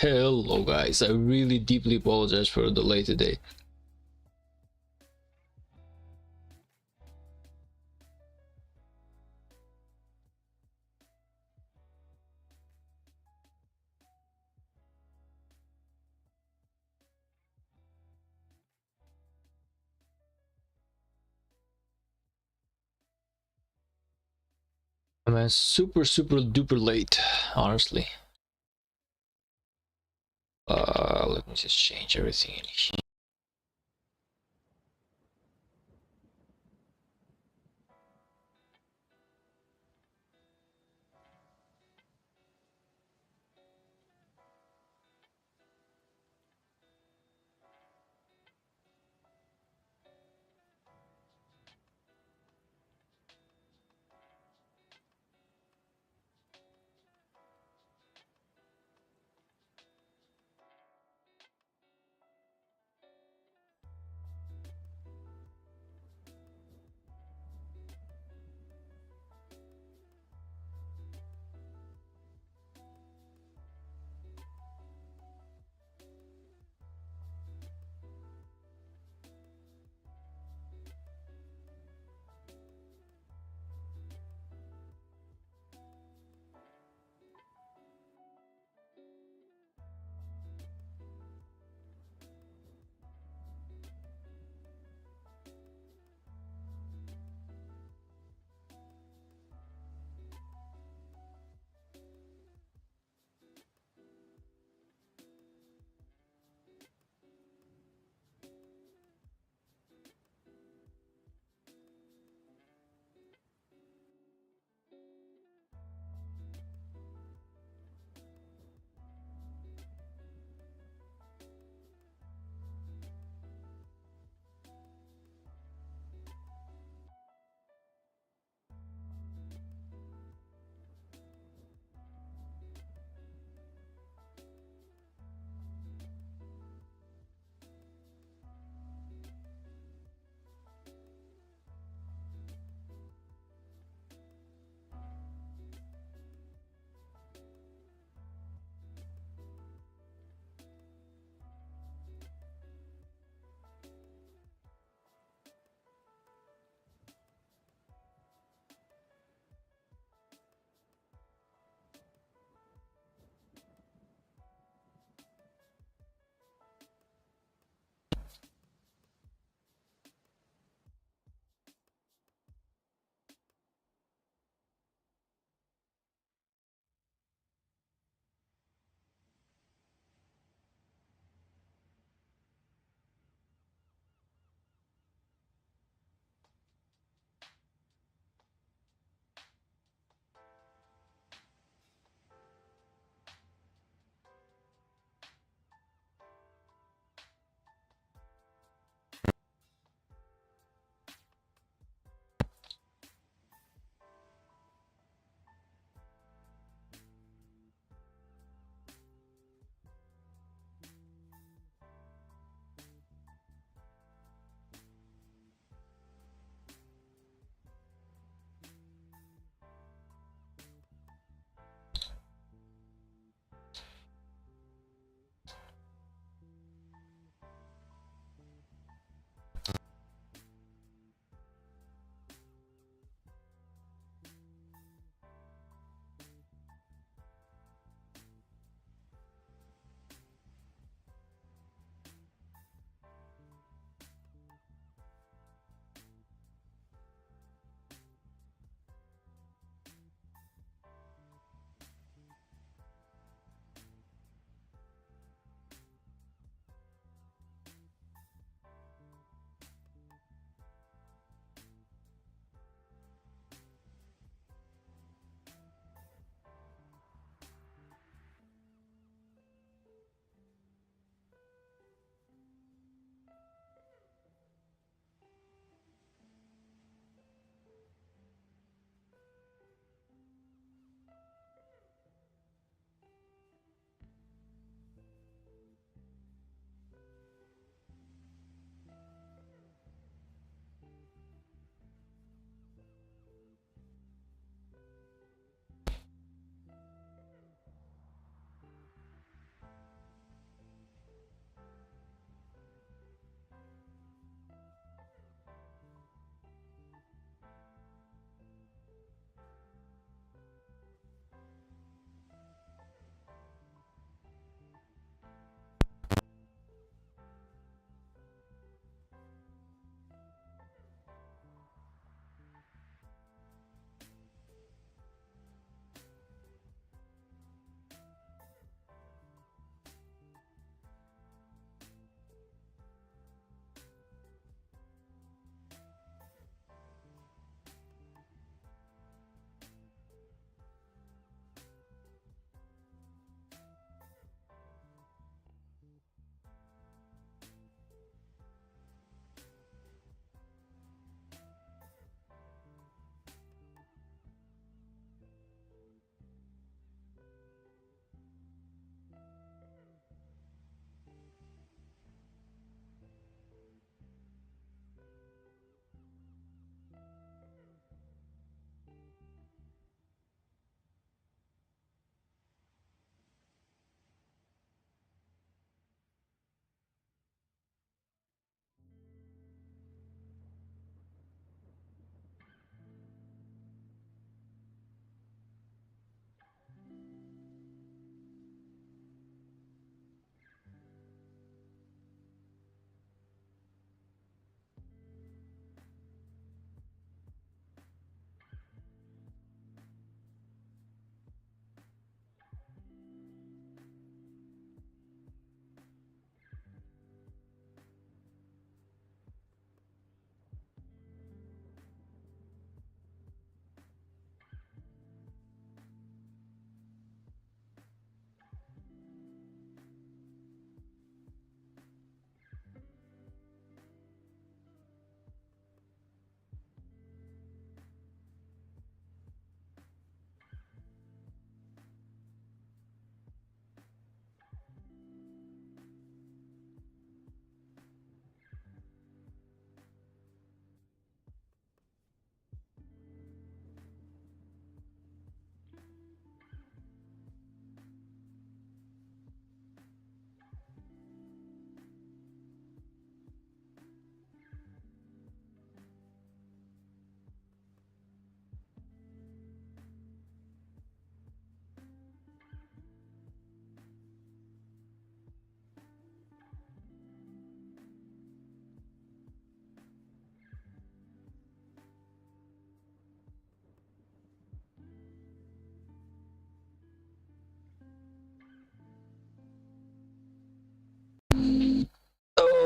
Hello guys, I really deeply apologize for the delay today. I'm super duper late, honestly. Let me just change everything in here.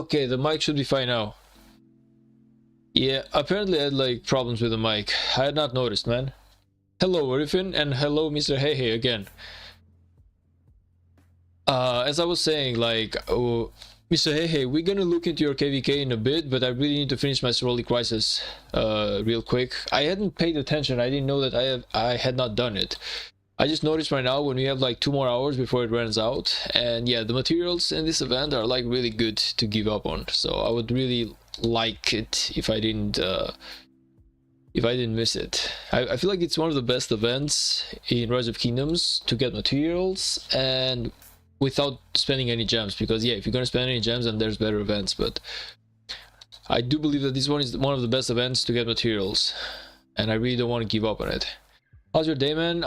Okay, the mic should be fine now. Yeah, apparently I had like problems with the mic. I had not noticed, man. Hello, Riffin, and hello, Mr. Hey Hey again. As I was saying, like, Mr. Hey Hey, we're gonna look into your KVK in a bit, but I really need to finish my Soroli Crisis real quick. I hadn't paid attention. I didn't know that I had not done it. I just noticed right now when we have like 2 more hours before it runs out, and yeah, the materials in this event are like really good to give up on. So I would really like it if I didn't miss it. I feel like it's one of the best events in Rise of Kingdoms to get materials and without spending any gems, because yeah, if you're gonna spend any gems, then there's better events, but I do believe that this one is one of the best events to get materials, and I really don't want to give up on it. How's your day, man?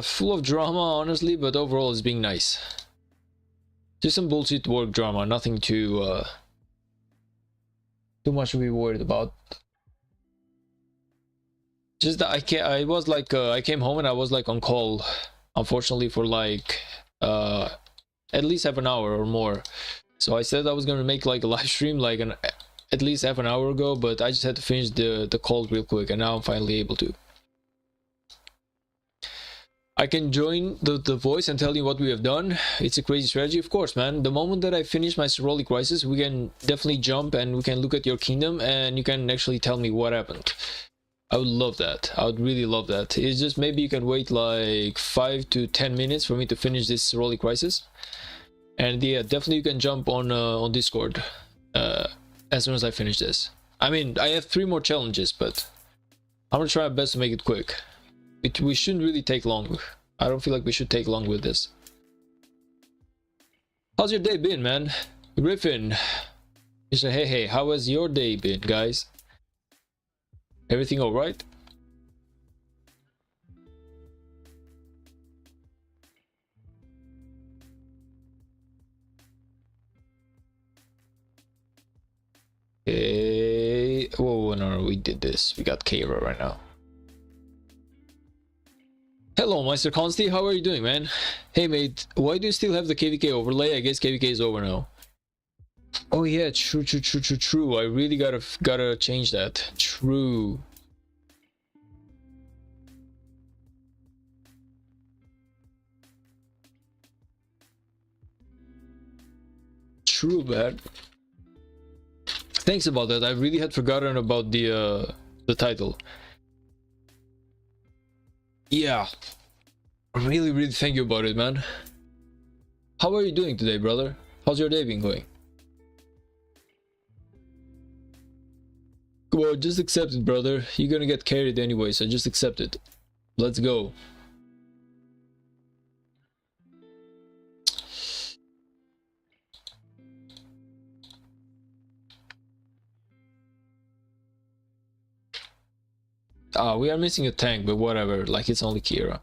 Full of drama, honestly, but overall it's being nice. Just some bullshit work drama, nothing too much to be worried about. Just that I came home and I was like on call, unfortunately, for like at least half an hour or more. So I said I was gonna make like a live stream like at least half an hour ago, but I just had to finish the call real quick, and now I'm finally able to. I can join the voice and tell you what we have done. It's a crazy strategy, of course, man. The moment that I finish my Soroli Crisis, we can definitely jump and we can look at your kingdom and you can actually tell me what happened. I would love that. I would really love that. It's just maybe you can wait like 5 to 10 minutes for me to finish this Soroli Crisis. And yeah, definitely you can jump on Discord as soon as I finish this. I mean, I have 3 more challenges, but I'm gonna try my best to make it quick. We shouldn't really take long. I don't feel like we should take long with this. How's your day been, man? Griffin, Mr. Hey Hey, how has your day been, guys? Everything alright? Okay. Whoa, no, we did this. We got Kara right now. Hello, Meister Consti, how are you doing, man? Hey, mate, why do you still have the KVK overlay? I guess KVK is over now. Oh yeah, true. I really gotta change that. True. True, man. Thanks about that. I really had forgotten about the title. Yeah, really thank you about it, man. How are you doing today, brother? How's your day been going? Come on, just accept it, brother. You're gonna get carried anyway, so just accept it. Let's go. We are missing a tank, but whatever, like it's only Kira.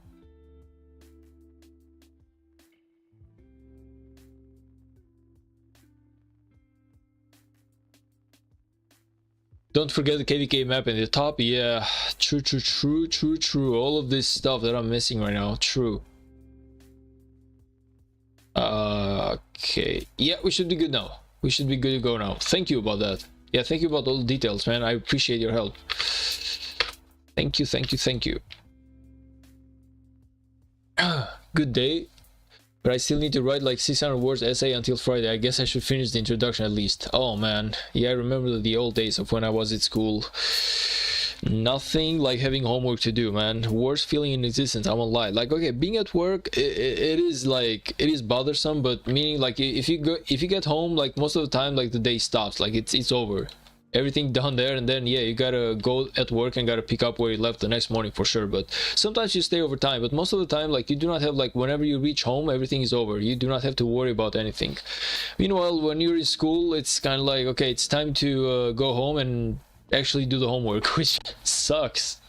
Don't forget the KVK map in the top. Yeah, true. All of this stuff that I'm missing right now, true. Okay, yeah, we should be good now. We should be good to go now. Thank you about that. Yeah, thank you about all the details, man. I appreciate your help. Thank you. Good day. But I still need to write like 600 words essay until Friday. I guess I should finish the introduction at least. Oh man, yeah, I remember the old days of when I was at school. Nothing like having homework to do, man. Worst feeling in existence, I won't lie. Like, okay, being at work, it is bothersome, but meaning like if you get home, like most of the time, like the day stops, like it's over. Everything done there, and then yeah, you gotta go at work and gotta pick up where you left the next morning for sure. But sometimes you stay over time, but most of the time, like, you do not have, like, whenever you reach home, everything is over. You do not have to worry about anything. Meanwhile, when you're in school, it's kind of like, okay, it's time to go home and actually do the homework, which sucks.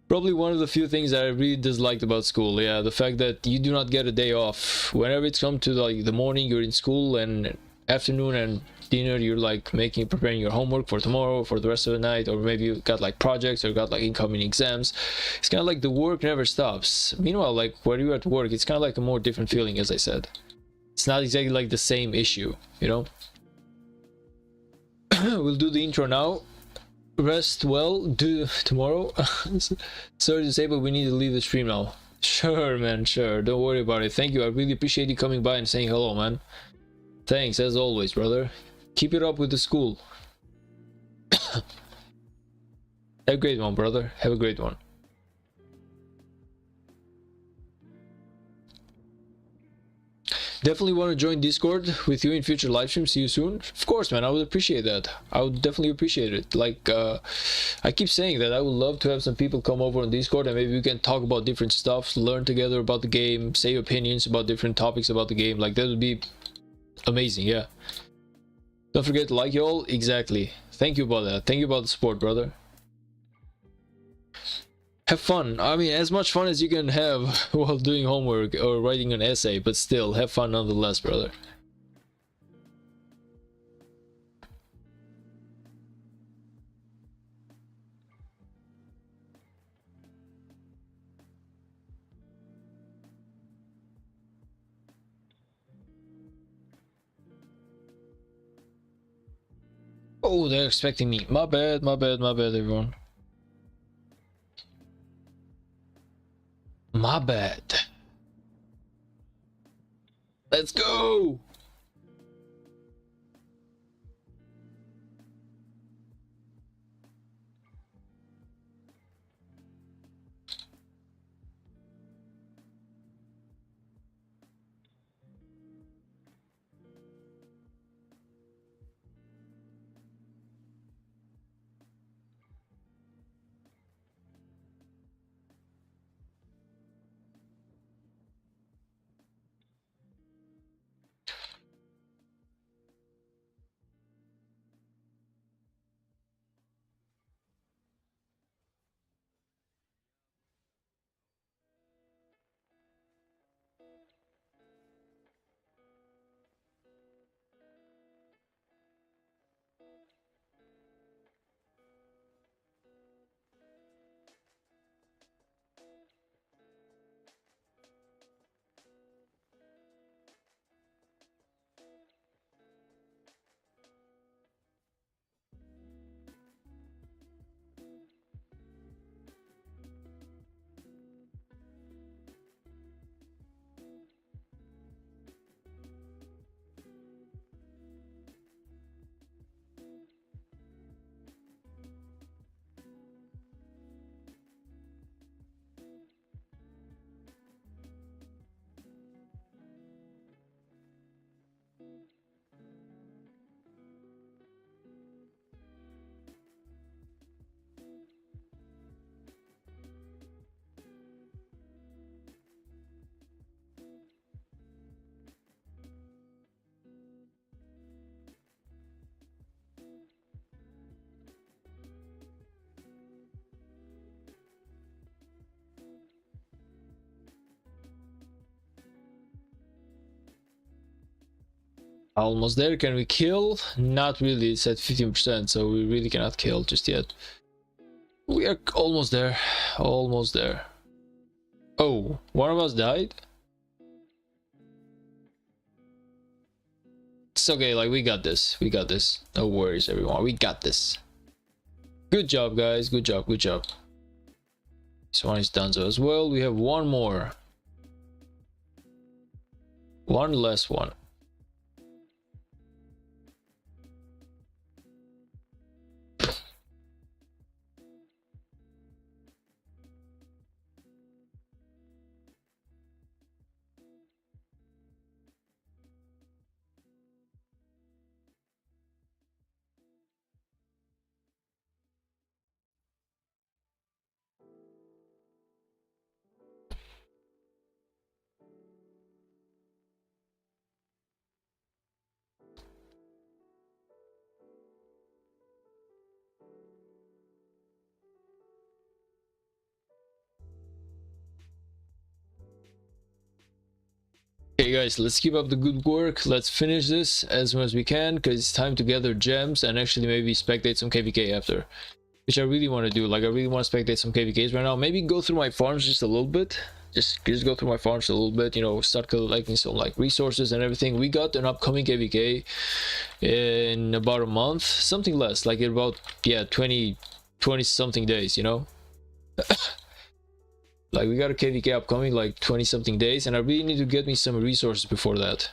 Probably one of the few things that I really disliked about school. Yeah, the fact that you do not get a day off. Whenever it's come to like the morning, you're in school, and afternoon and dinner, you're like preparing your homework for tomorrow, for the rest of the night, or maybe you got like projects or got like incoming exams. It's kind of like the work never stops. Meanwhile, like when you're at work, it's kind of like a more different feeling, as I said. It's not exactly like the same issue, you know. We'll do the intro now. Rest well, do tomorrow. Sorry to say, but we need to leave the stream now. Sure, man, sure. Don't worry about it. Thank you. I really appreciate you coming by and saying hello, man. Thanks, as always, brother. Keep it up with the school. Have a great one, brother. Have a great one. Definitely want to join Discord with you in future live streams. See you soon. Of course, man. I would appreciate that. I would definitely appreciate it. Like, I keep saying that I would love to have some people come over on Discord and maybe we can talk about different stuff, learn together about the game, say opinions about different topics about the game. Like, that would be amazing. Yeah. Don't forget to like y'all. Exactly. Thank you about that. Thank you about the support, brother. Have fun. I mean, as much fun as you can have while doing homework or writing an essay, but still have fun nonetheless, brother. Oh, they're expecting me. My bad, everyone. My bad. Let's go! Almost there. Can we kill? Not really. It's at 15%, so we really cannot kill just yet. We are almost there. Almost there. Oh, one of us died? It's okay, like, we got this. We got this. No worries, everyone. We got this. Good job, guys. Good job. Good job. This one is done so as well. We have one more. One less one. Okay guys, let's keep up the good work. Let's finish this as soon as we can, because it's time to gather gems and actually maybe spectate some KVK after, which I really want to do. Like, I really want to spectate some KVKs right now. Maybe go through my farms just a little bit, just go through my farms a little bit, you know, start collecting some like resources and everything. We got an upcoming KVK in about a month, something less, like in about, yeah, 20 something days, you know. Like we got a KVK upcoming like 20 something days, and I really need to get me some resources before that.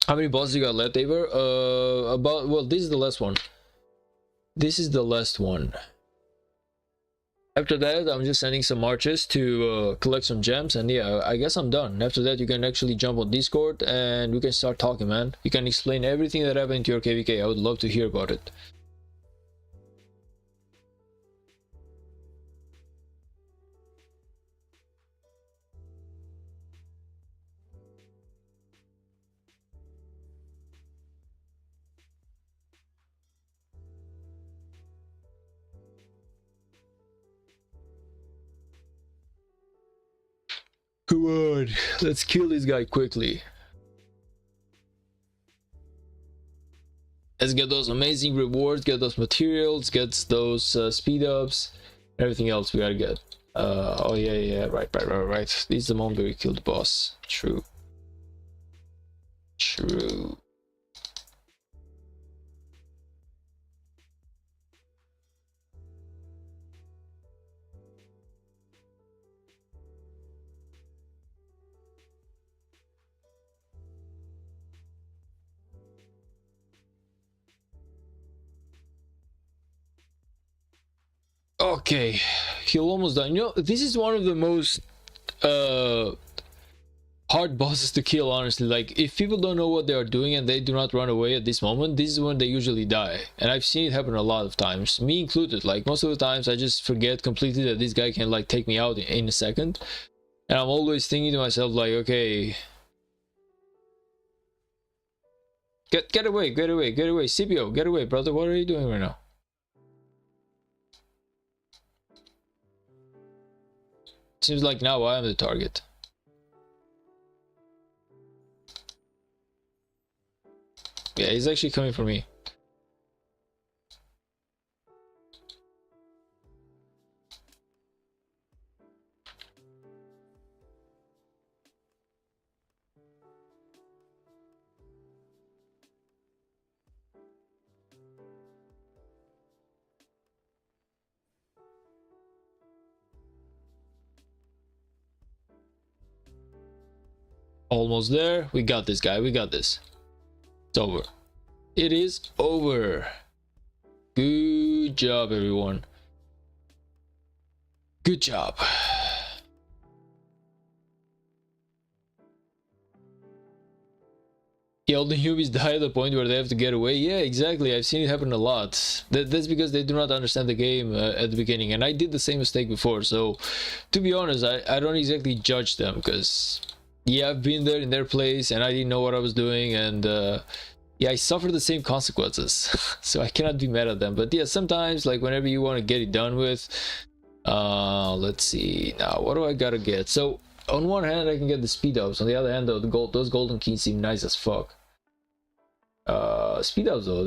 How many bosses you got left, Aver? Well, this is the last one. This is the last one. After that, I'm just sending some marches to collect some gems, and yeah, I guess I'm done. After that, you can actually jump on Discord and we can start talking, man. You can explain everything that happened to your KVK. I would love to hear about it. Come on, let's kill this guy quickly. Let's get those amazing rewards, get those materials, get those speed ups, everything else we gotta get. Oh yeah, right. This is the moment where we killed the boss. True. Okay, he'll almost done. You know, this is one of the most hard bosses to kill, honestly. Like, if people don't know what they are doing and they do not run away at this moment, this is when they usually die. And I've seen it happen a lot of times, me included. Like, most of the times I just forget completely that this guy can like take me out in a second, and I'm always thinking to myself like, okay, get away, Scipio, get away, brother. What are you doing right now? Seems like now I am the target. Yeah, he's actually coming for me. Almost there. We got this, guy. We got this. It's over. It is over. Good job, everyone. Good job. Yeah, all the newbies die at the point where they have to get away. Yeah, exactly. I've seen it happen a lot. That's because they do not understand the game at the beginning. And I did the same mistake before. So, to be honest, I don't exactly judge them because, yeah, I've been there in their place and I didn't know what I was doing. And, yeah, I suffered the same consequences. So I cannot be mad at them. But, yeah, sometimes, like, whenever you want to get it done with, let's see. Now, what do I gotta get? So, on one hand, I can get the speed ups. On the other hand, though, those golden keys seem nice as fuck. Speed ups though,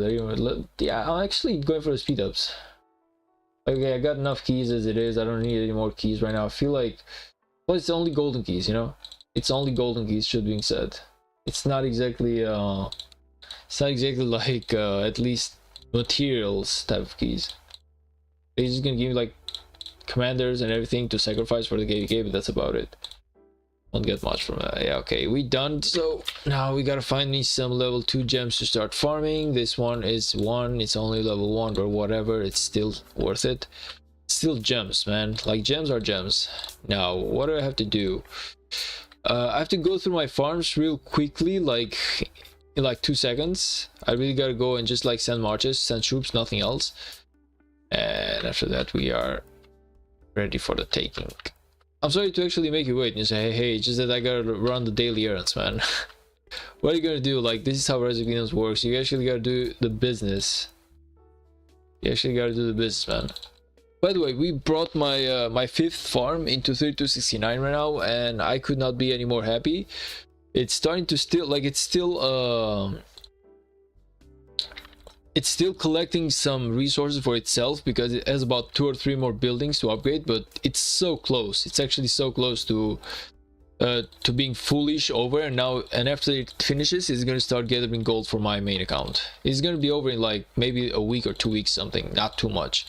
yeah, I'm actually going for the speed ups. Okay, I got enough keys as it is. I don't need any more keys right now. I feel like, well, it's only golden keys, you know. It's only golden keys, should being said. It's not exactly like at least materials type of keys. They're just gonna give me like commanders and everything to sacrifice for the KVK, but that's about it. Won't get much from that. Yeah, okay, we done. So now we gotta find me some level 2 gems to start farming. This one is 1, it's only level 1, but whatever, it's still worth it. Still gems, man. Like, gems are gems. Now, what do I have to do? I have to go through my farms real quickly, like in like 2 seconds. I really gotta go and just like send marches, send troops, nothing else. And after that, we are ready for the taking. I'm sorry to actually make you wait and say, hey, it's just that I gotta run the daily errands, man. What are you gonna do? Like, this is how Rise of Kingdoms works. You actually gotta do the business. You actually gotta do the business, man. By the way, we brought my my 5th farm into 3269 right now, and I could not be any more happy. It's starting to still, like, it's still it's still collecting some resources for itself because it has about 2 or 3 more buildings to upgrade, but it's so close. It's actually so close to being foolish over, and now, and after it finishes, it's gonna start gathering gold for my main account. It's gonna be over in like maybe a week or 2 weeks, something, not too much.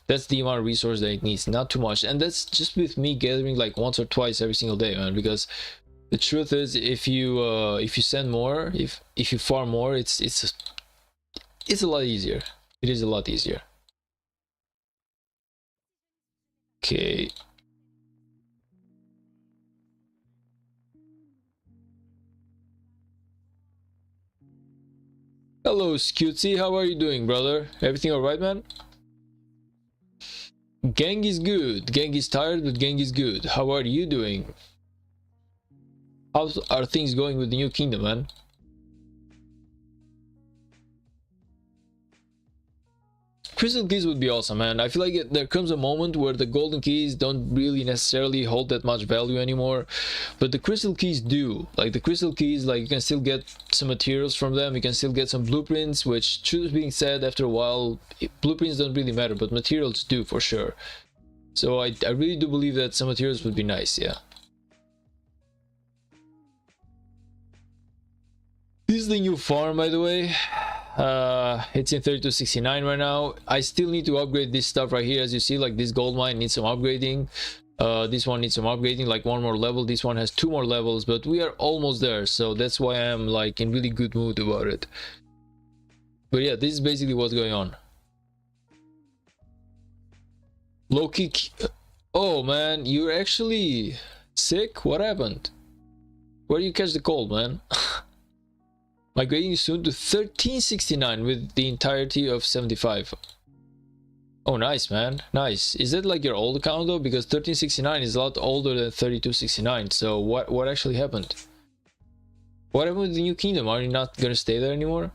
That's the amount of resource that it needs, not too much. And that's just with me gathering like once or twice every single day, man, because the truth is, if you send more, if you farm more, it's a lot easier. It is a lot easier. Okay. Hello, Scutzy. How are you doing, brother? Everything alright, man? Gang is good. Gang is tired, but gang is good. How are you doing? How are things going with the new kingdom, man? Crystal keys would be awesome, man. I feel like there comes a moment where the golden keys don't really necessarily hold that much value anymore, but the crystal keys do. Like the crystal keys, like you can still get some materials from them, you can still get some blueprints, which, truth being said, after a while blueprints don't really matter, but materials do for sure. So I really do believe that some materials would be nice. Yeah, this is the new farm, by the way. It's in 3269 right now. I still need to upgrade this stuff right here. As you see, like this gold mine needs some upgrading. This one needs some upgrading, like 1 more level. This one has 2 more levels, but we are almost there, so that's why I'm like in really good mood about it. But yeah, this is basically what's going on. Loki, oh man, you're actually sick? What happened? Where do you catch the cold, man? Migrating soon to 1369 with the entirety of 75. Oh, nice, man. Nice. Is that like your old account though? Because 1369 is a lot older than 3269. So what actually happened? What happened with the new kingdom? Are you not gonna stay there anymore?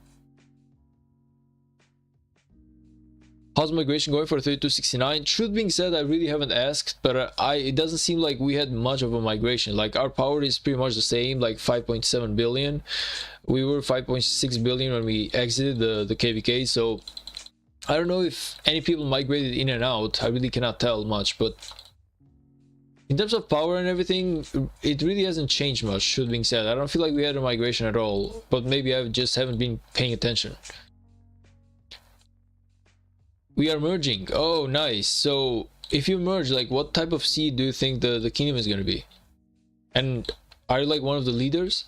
How's migration going for 3269? Truth being said, I really haven't asked, but it doesn't seem like we had much of a migration. Like our power is pretty much the same, like 5.7 billion. We were 5.6 billion when we exited the KVK, so I don't know if any people migrated in and out. I really cannot tell much, but in terms of power and everything, it really hasn't changed much, truth being said. I don't feel like we had a migration at all, but maybe I just haven't been paying attention. We are merging. Oh, nice. So if you merge, like what type of seed do you think the kingdom is going to be? And are you like one of the leaders?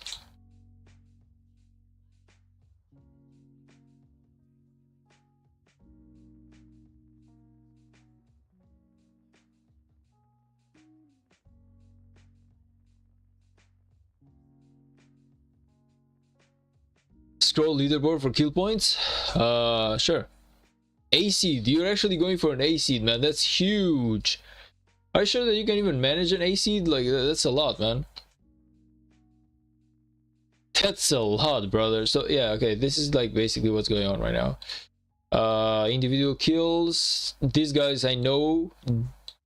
Scroll leaderboard for kill points? Sure. A seed. You're actually going for an A seed, man. That's huge. Are you sure that you can even manage an A seed? Like, that's a lot, man. That's a lot, brother. So yeah, okay, this is like basically what's going on right now. Individual kills. These guys I know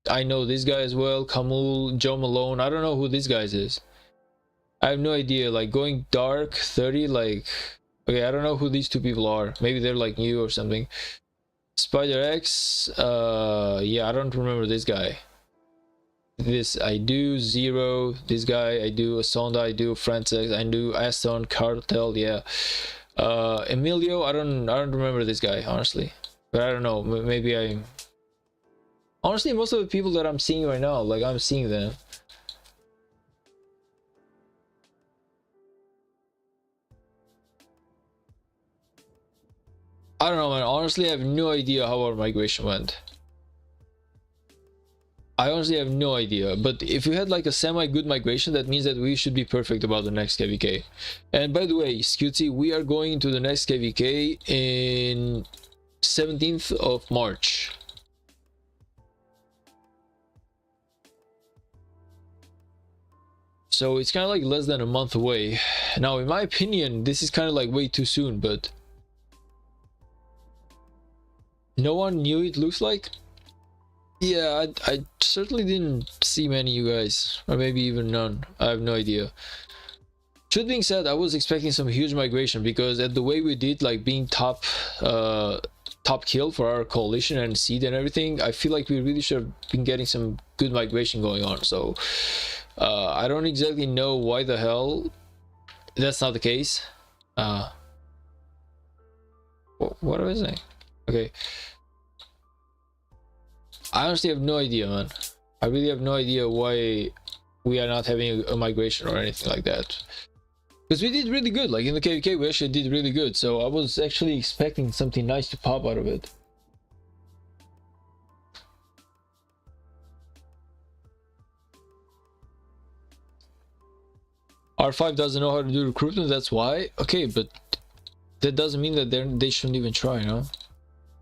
this guy as well. Kamul, Joe Malone. I don't know who this guy is. I have no idea. Like going dark 30, like, okay, I don't know who these 2 people are. Maybe they're like new or something. Spider X, yeah, I don't remember this guy. This I do. Zero, this guy I do. Sonda I do. Francis I do. Aston Cartel, yeah. Emilio, I don't remember this guy, honestly, but I don't know, maybe I honestly, most of the people that I'm seeing right now, like I'm seeing them. I don't know, man. Honestly, I have no idea how our migration went. I honestly have no idea, but if we had like a semi-good migration, that means that we should be perfect about the next KVK. And by the way, Scutzy, we are going to the next KVK in 17th of March. So it's kind of like less than a month away. Now, in my opinion, this is kind of like way too soon, but no one knew, it looks like. Yeah, I certainly didn't see many, you guys, or maybe even none. I have no idea. Truth being said, I was expecting some huge migration because at the way we did, like being top kill for our coalition and seed and everything, I feel like we really should have been getting some good migration going on. So I don't exactly know why the hell that's not the case. What am I saying? Okay. I honestly have no idea, man. I really have no idea why we are not having a migration or anything like that. Because we did really good, like in the KVK we actually did really good, so I was actually expecting something nice to pop out of it. R5 doesn't know how to do recruitment, that's why? Okay, but that doesn't mean that they shouldn't even try, you know?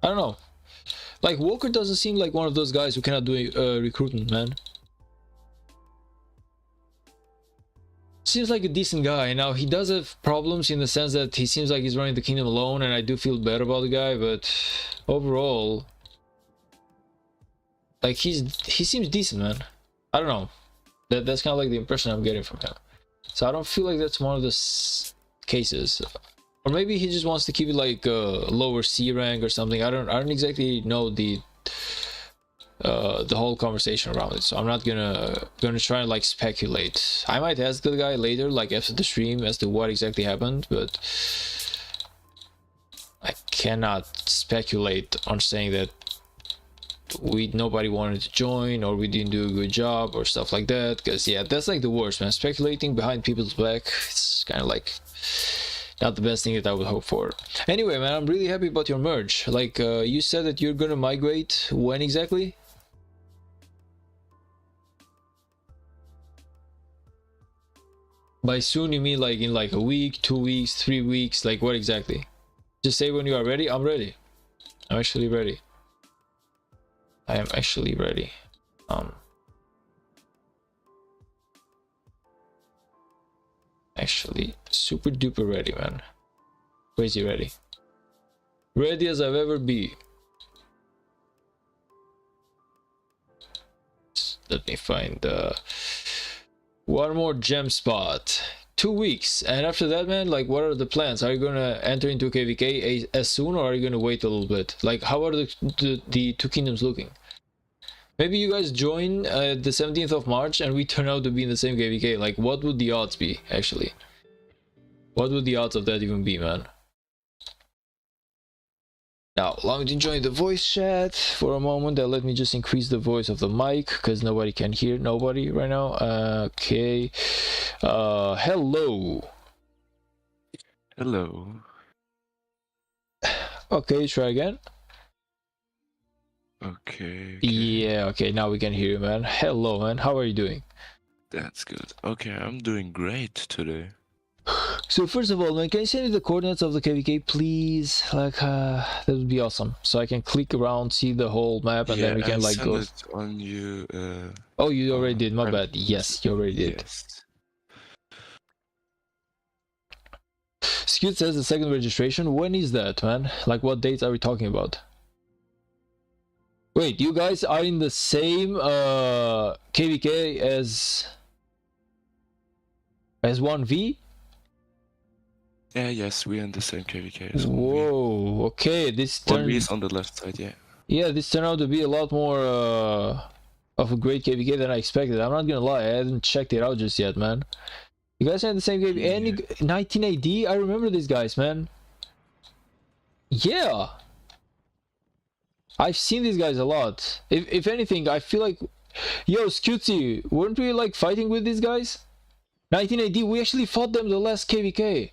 I don't know. Like, Walker doesn't seem like one of those guys who cannot do recruitment, man. Seems like a decent guy. Now, he does have problems in the sense that he seems like he's running the kingdom alone, and I do feel bad about the guy, but overall, like, he seems decent, man. I don't know. That's kind of like the impression I'm getting from him. So I don't feel like that's one of the cases. Or maybe he just wants to keep it like lower C rank or something. I don't exactly know the whole conversation around it, so I'm not gonna try and like speculate. I might ask the guy later, like after the stream, as to what exactly happened, but I cannot speculate on saying that nobody wanted to join or we didn't do a good job or stuff like that, because yeah, that's like the worst, man. Speculating behind people's back, it's kind of like not the best thing that I would hope for. Anyway, man, I'm really happy about your merge. Like you said that you're gonna migrate when exactly? By soon you mean like in like a week, 2 weeks, 3 weeks? Like what exactly? Just say when you are ready. I'm ready. I'm actually ready. I am actually ready. Actually super duper ready, man. Crazy ready. Ready as I've ever be. Let me find one more gem spot. 2 weeks, and after that, man, like what are the plans? Are you gonna enter into KVK as soon, or are you gonna wait a little bit? Like how are the two kingdoms looking? Maybe you guys join the 17th of March and we turn out to be in the same KVK. Like what would the odds be, actually? What would the odds of that even be, man? Now, allow me to join the voice chat for a moment. Let me just increase the voice of the mic because nobody can hear nobody right now. Okay. Hello. Hello. Okay, try again. Okay. Yeah, okay, now we can hear you, man. Hello, man. How are you doing? That's good. Okay, I'm doing great today. So first of all, man, can you send me the coordinates of the KVK, please? Like, that would be awesome. So I can click around, see the whole map, and then we can like go. It on you. Oh, you already did. My bad. Yes, you already did. Yes. Skewed says the second registration. When is that, man? Like, what dates are we talking about? Wait, you guys are in the same KVK as 1V? Yeah, yes, we're in the same KVK as 1V. Whoa, okay, this turn... 1V is on the left side, yeah. Yeah, this turned out to be a lot more of a great KVK than I expected. I'm not gonna lie, I haven't checked it out just yet, man. You guys are in the same KVK, Yeah. and 19 AD? I remember these guys, man. Yeah! I've seen these guys a lot. If anything, I feel like... Yo, Scutzy, weren't we like fighting with these guys? 19 AD, we actually fought them the last KVK.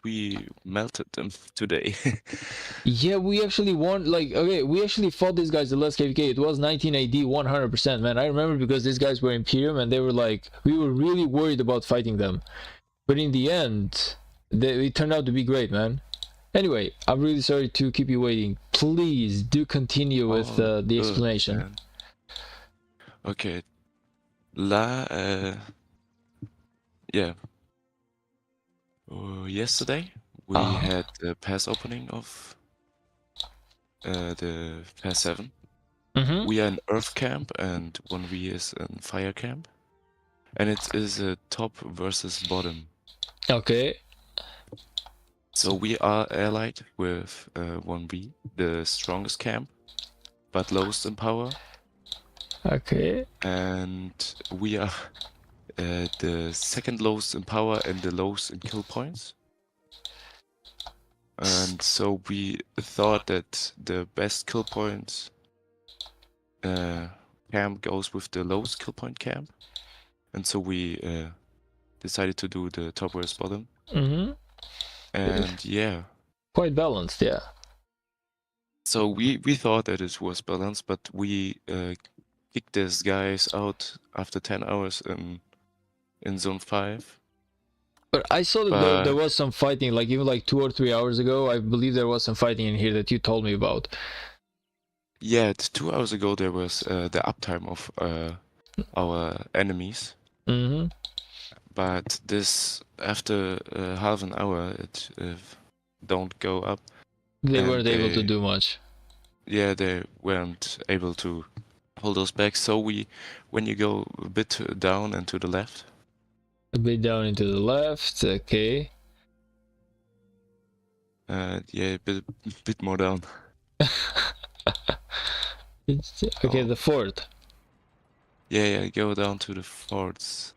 We melted them today. Yeah, we actually won, like, okay, we actually fought these guys the last KVK. It was 19 AD 100%, man. I remember because these guys were Imperium and they were like, we were really worried about fighting them. But in the end, it turned out to be great, man. Anyway, I'm really sorry to keep you waiting. Please do continue with the explanation. Man. Okay. Yeah. Yesterday we had the pass opening of the pass 7. Mm-hmm. We are in Earth camp and 1V is in Fire camp. and it is a top versus bottom. Okay. So we are allied with 1B, the strongest camp, but lowest in power, Okay. and we are the second lowest in power and the lowest in kill points. And so we thought that the best kill points camp goes with the lowest kill point camp, and so we decided to do the top versus bottom. Mm-hmm. And yeah, Quite balanced, yeah. so we thought that it was balanced, but we kicked these guys out after 10 hours in zone 5. But I saw that there was some fighting, like even like 2 or 3 hours ago. I believe there was some fighting in here that you told me about. Yeah, 2 hours ago there was the uptime of our enemies. Mm-hmm. But this, after half an hour, it don't go up. They And weren't able to do much. Yeah, they weren't able to hold us back. So when you go a bit down and to the left. A bit down into the left, okay. Yeah, a bit more down. Okay, the fort. Yeah, go down to the forts.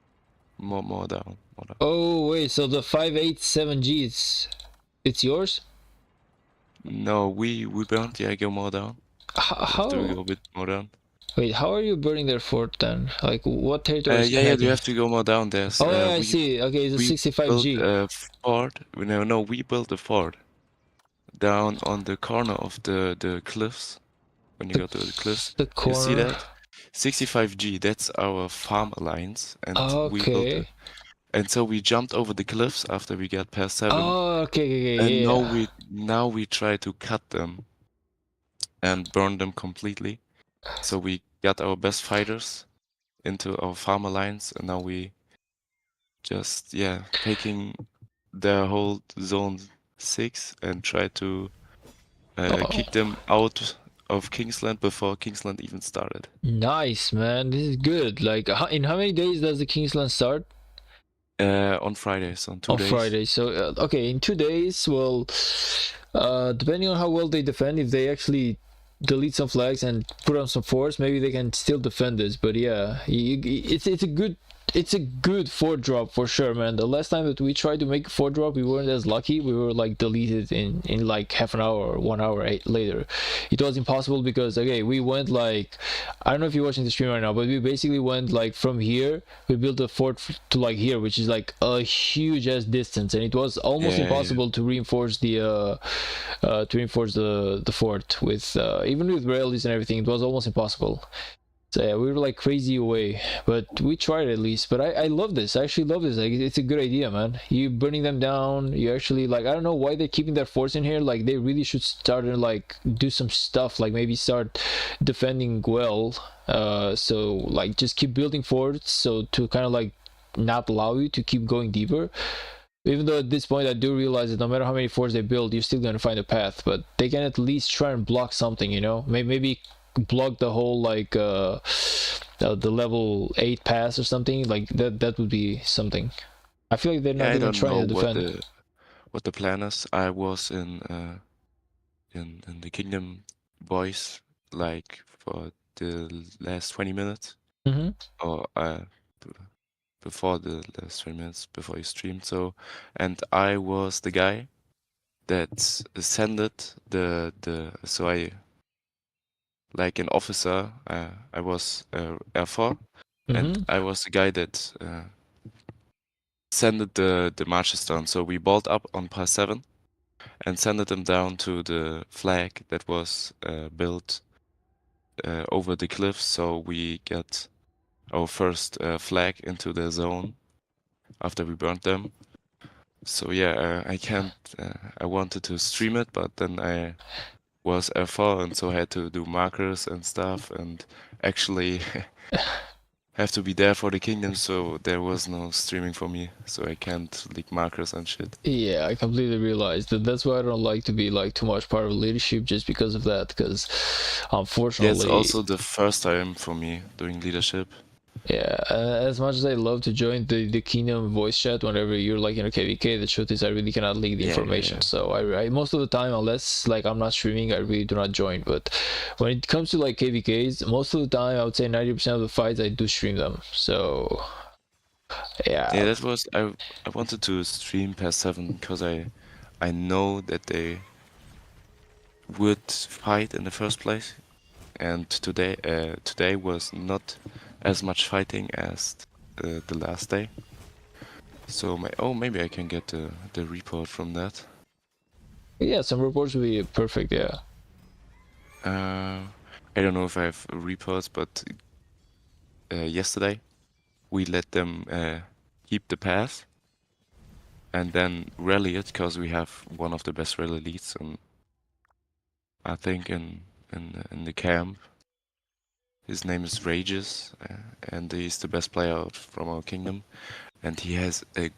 More down. Oh wait, so the 587G, it's yours? No, we burned. Yeah, go more down. How? Do we go a bit more down? Wait, how are you burning their fort then? Like, what territory? Yeah, you have to go more down. There's. Oh yeah, I see. Okay, it's a 65G. Built a fort. No, we built a fort down on the corner of the cliffs. When you go to the cliffs, the corner. You see that? 65G. That's our farm alliance, and we built it. And so we jumped over the cliffs after we got past 7. Oh, okay, and yeah. now we try to cut them and burn them completely. So we got our best fighters into our farm alliance, and now we just taking their whole zone 6 and try to kick them out of Kingsland before Kingsland even started. Nice, man. This is good. Like, in how many days does the Kingsland start? On Fridays, on 2 days. On Friday. So okay, in 2 days, well, depending on how well they defend, if they actually delete some flags and put on some force, maybe they can still defend this. But yeah, it's a good fort drop for sure, man. The last time that we tried to make a fort drop, we weren't as lucky. We were like deleted in like half an hour or 1 hour later. It was impossible because okay, we went like, I don't know if you're watching the stream right now, but we basically went like from here, we built a fort to like here, which is like a huge ass distance, and it was almost impossible to reinforce the fort with even with rallies and everything. It was almost impossible. So yeah, we were like crazy away, but we tried at least. But I love this. I actually love this. Like, it's a good idea, man. You burning them down. You actually like, I don't know why they're keeping their force in here. Like, they really should start to like do some stuff. Like maybe start defending well. So like just keep building forts. So to kind of like not allow you to keep going deeper. Even though at this point I do realize that no matter how many forts they build, you're still gonna find a path. But they can at least try and block something. You know, maybe block the whole like the level 8 pass or something like that would be something. I feel like they're not even trying to defend. What the plan is. I was in the Kingdom voice like for the last 20 minutes or before the last 20 minutes before you streamed. So, and I was the guy that ascended so I like an officer, I was R4, and I was the guy that sended the marches down. So we balled up on pass 7 and sended them down to the flag that was built over the cliffs. So we got our first flag into the zone after we burned them. So yeah, I wanted to stream it, but then I was R4 and so I had to do markers and stuff and actually have to be there for the kingdom, so there was no streaming for me, so I can't leak markers and shit. Yeah, I completely realized that. That's why I don't like to be like too much part of leadership, just because of that, because unfortunately... Yeah, it's also the first time for me doing leadership. Yeah, as much as I love to join the Kingdom voice chat whenever you're like in a KVK, the truth is I really cannot leak the Yeah, information. So I most of the time, unless like I'm not streaming, I really do not join. But when it comes to like KVKs, most of the time, I would say 90% of the fights I do stream them. So yeah. yeah, That was I wanted to stream past 7 because I know that they would fight in the first place, and today was not as much fighting as the last day. So maybe I can get the report from that. yeah, some reports would be perfect. Yeah. I don't know if I have reports, but yesterday we let them keep the path and then rally it because we have one of the best rally leads, and I think in the camp. His name is Rages, and he's the best player out from our kingdom, and he has a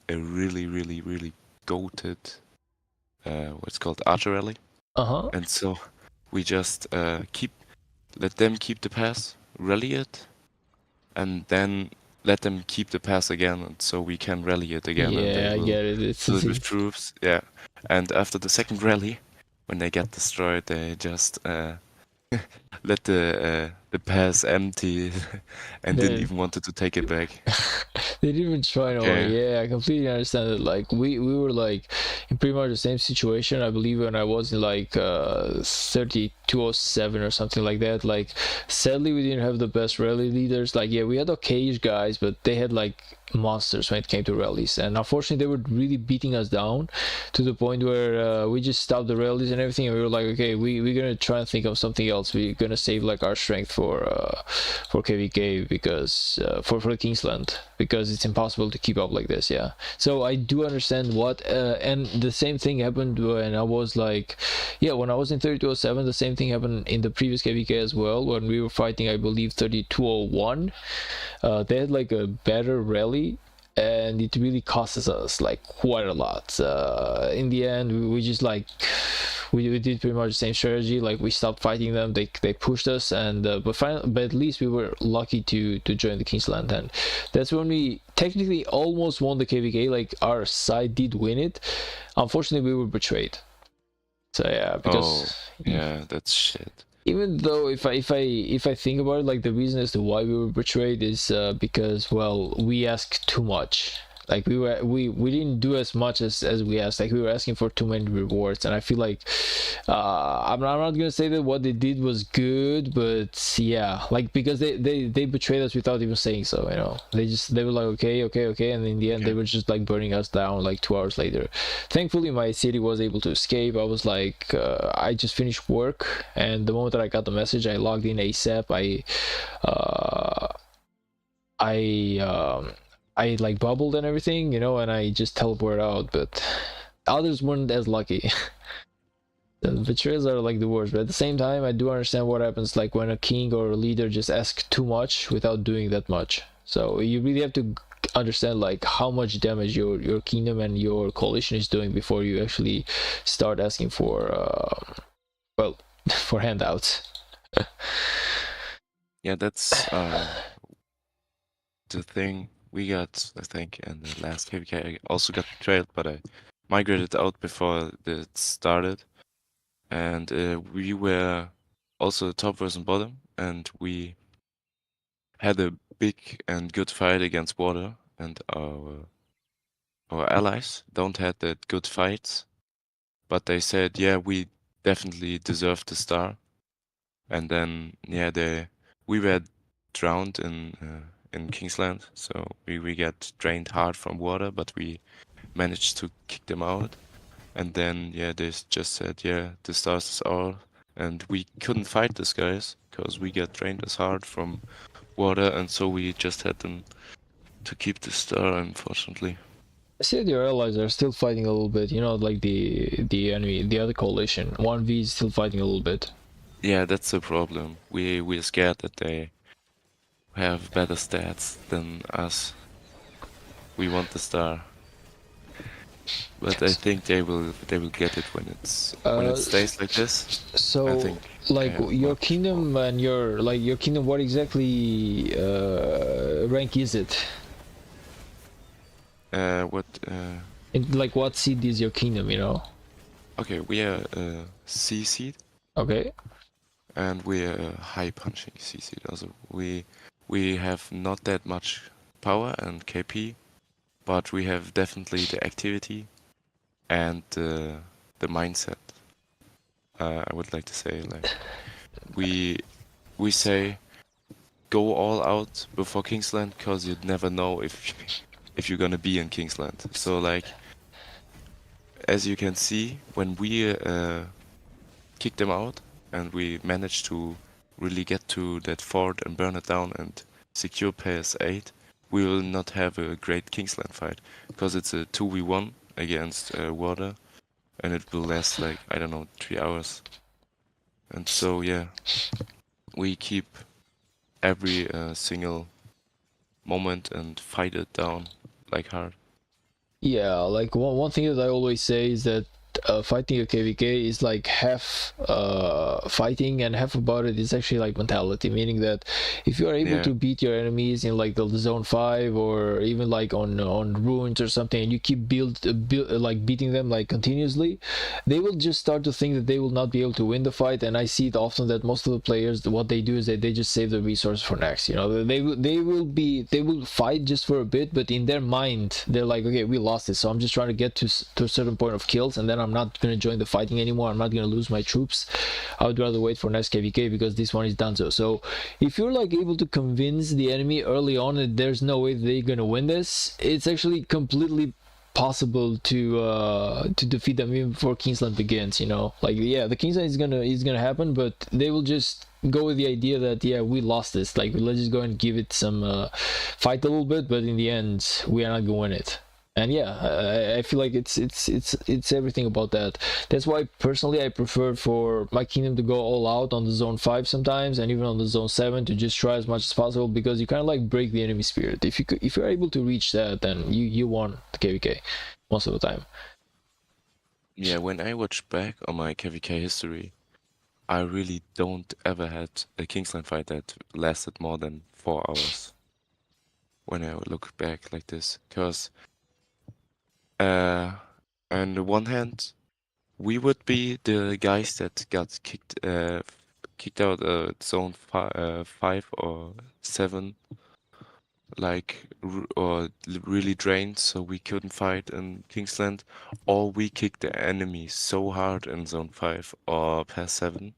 really goated, what's called archer rally. Uh-huh. And so we just let them keep the pass, rally it, and then let them keep the pass again, and so we can rally it again, and Yeah, they I will get it. It's, fill it with it's troops. Yeah, and after the second rally, when they get destroyed, they just let the pass empty and didn't they even wanted to take it back. they didn't even try no way. Okay. Yeah, I completely understand it. Like we were like in pretty much the same situation, I believe, when I was in like 3207 or something like that. Like sadly we didn't have the best rally leaders. Like yeah, we had okay guys, but they had like monsters when it came to rallies, and unfortunately they were really beating us down to the point where we just stopped the rallies and everything, and we were like, okay, we're gonna try and think of something else. We're gonna save like our strength for KVK because for Kingsland, because it's impossible to keep up like this. Yeah, so I do understand what and the same thing happened when I was like, yeah, when I was in 3207. The same thing happened in the previous KVK as well, when we were fighting, I believe, 3201. They had like a better rally, and it really costs us like quite a lot. In the end, we just like we did pretty much the same strategy. Like we stopped fighting them. They pushed us, and but at least we were lucky to join the Kingsland, and that's when we technically almost won the KVK. Like our side did win it. Unfortunately, we were betrayed. So yeah, because Yeah, that's shit. even though if I think about it, like the reason as to why we were betrayed is because, well, we asked too much. Like we didn't do as much as we asked. Like we were asking for too many rewards, and I feel like I'm not gonna say that what they did was good, but yeah, like because they betrayed us without even saying so. You know, they were like okay, and in the end they were just like burning us down like 2 hours later. Thankfully, my city was able to escape. I was like, I just finished work, and the moment that I got the message, I logged in ASAP. I like bubbled and everything, you know, and I just teleported out. But others weren't as lucky. The betrayals are like the worst, but at the same time, I do understand what happens like when a king or a leader just asks too much without doing that much. So you really have to understand like how much damage your kingdom and your coalition is doing before you actually start asking for well for handouts. Yeah, that's the thing we got, I think, in the last KVK. I also got betrayed, but I migrated out before it started. And we were also top versus bottom, and we had a big and good fight against water, and our allies don't had that good fights, but they said, yeah, we definitely deserve the star. And then yeah, we were drowned in Kingsland, so we got drained hard from water, but we managed to kick them out. And then yeah, they just said, yeah, the stars is ours, and we couldn't fight these guys because we got drained as hard from water, and so we just had them to keep the star, unfortunately. I see that your allies are still fighting a little bit, you know, like the enemy, the other coalition. 1v is still fighting a little bit. Yeah, that's the problem. We're scared that they have better stats than us. We want the star. but I think they will get it when it stays like this. I So, think they like have your much kingdom more. and your kingdom, what exactly rank is it? What? Like what seed is your kingdom? You know? Okay, we are C seed, Okay. and we are a high punching C seed. Also, we have not that much power and KP, but we have definitely the activity and the mindset. I would like to say, like, we say go all out before Kingsland, because you'd never know if you're gonna be in Kingsland. So like, as you can see, when we kicked them out and we managed to really get to that fort and burn it down and secure PS8, we will not have a great Kingsland fight, because it's a 2v1 against water, and it will last like, I don't know, 3 hours. And so yeah, we keep every single moment and fight it down like hard. Yeah, like one thing that I always say is that fighting a KVK is like half fighting and half about it is actually like mentality, meaning that if you are able Yeah, to beat your enemies in like the zone 5 or even like on ruins or something, and you keep like beating them like continuously, they will just start to think that they will not be able to win the fight. And I see it often that most of the players, what they do is that they just save the resource for next. You know, they will fight just for a bit, but in their mind they're like, okay, we lost it, so I'm just trying to get to a certain point of kills, and then I'm not going to join the fighting anymore. I'm not going to lose my troops. I would rather wait for next KVK because this one is done. So if you're like able to convince the enemy early on that there's no way they're going to win this, it's actually completely possible to defeat them even before Kingsland begins. You know, like, yeah, the Kingsland is gonna happen, but they will just go with the idea that, yeah, we lost this, like, let's just go and give it some fight a little bit, but in the end we are not gonna win it. And yeah, I feel like it's everything about that. That's why personally I prefer for my kingdom to go all out on the zone 5 sometimes, and even on the zone 7, to just try as much as possible, because you kind of like break the enemy spirit. If you're able to reach that, then you won the KVK most of the time. yeah. When I watch back on my KVK history, I really don't ever had a Kingsland fight that lasted more than 4 hours. When I look back like this, because on the one hand, we would be the guys that got kicked out zone 5 or 7, like really drained, so we couldn't fight in Kingsland, or we kicked the enemy so hard in zone 5 or past 7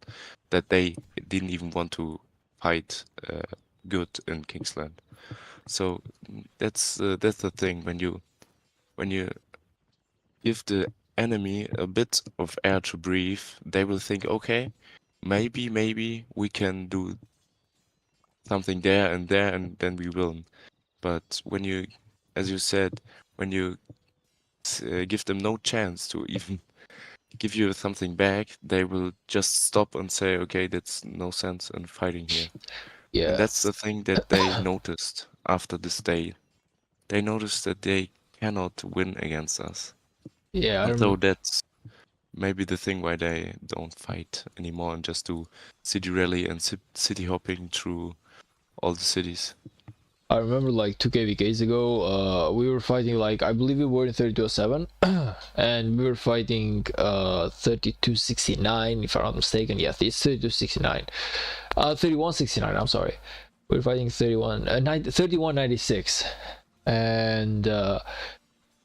that they didn't even want to fight good in Kingsland. So that's the thing. When you give the enemy a bit of air to breathe, they will think, okay, maybe we can do something there, and then we will. But when you, as you said, when you give them no chance to even give you something back, they will just stop and say, okay, that's no sense in fighting here. And Yeah, that's the thing that they noticed after this day. They noticed that they cannot win against us. yeah, I So remember. that's maybe the thing why they don't fight anymore and just do city rally and city hopping through all the cities. I remember like 2 KVKs ago, we were fighting, like, I believe we were in 3207, and we were fighting 3269, if I'm not mistaken. Yes, it's 3269. 3169, I'm sorry. We were fighting 3196. And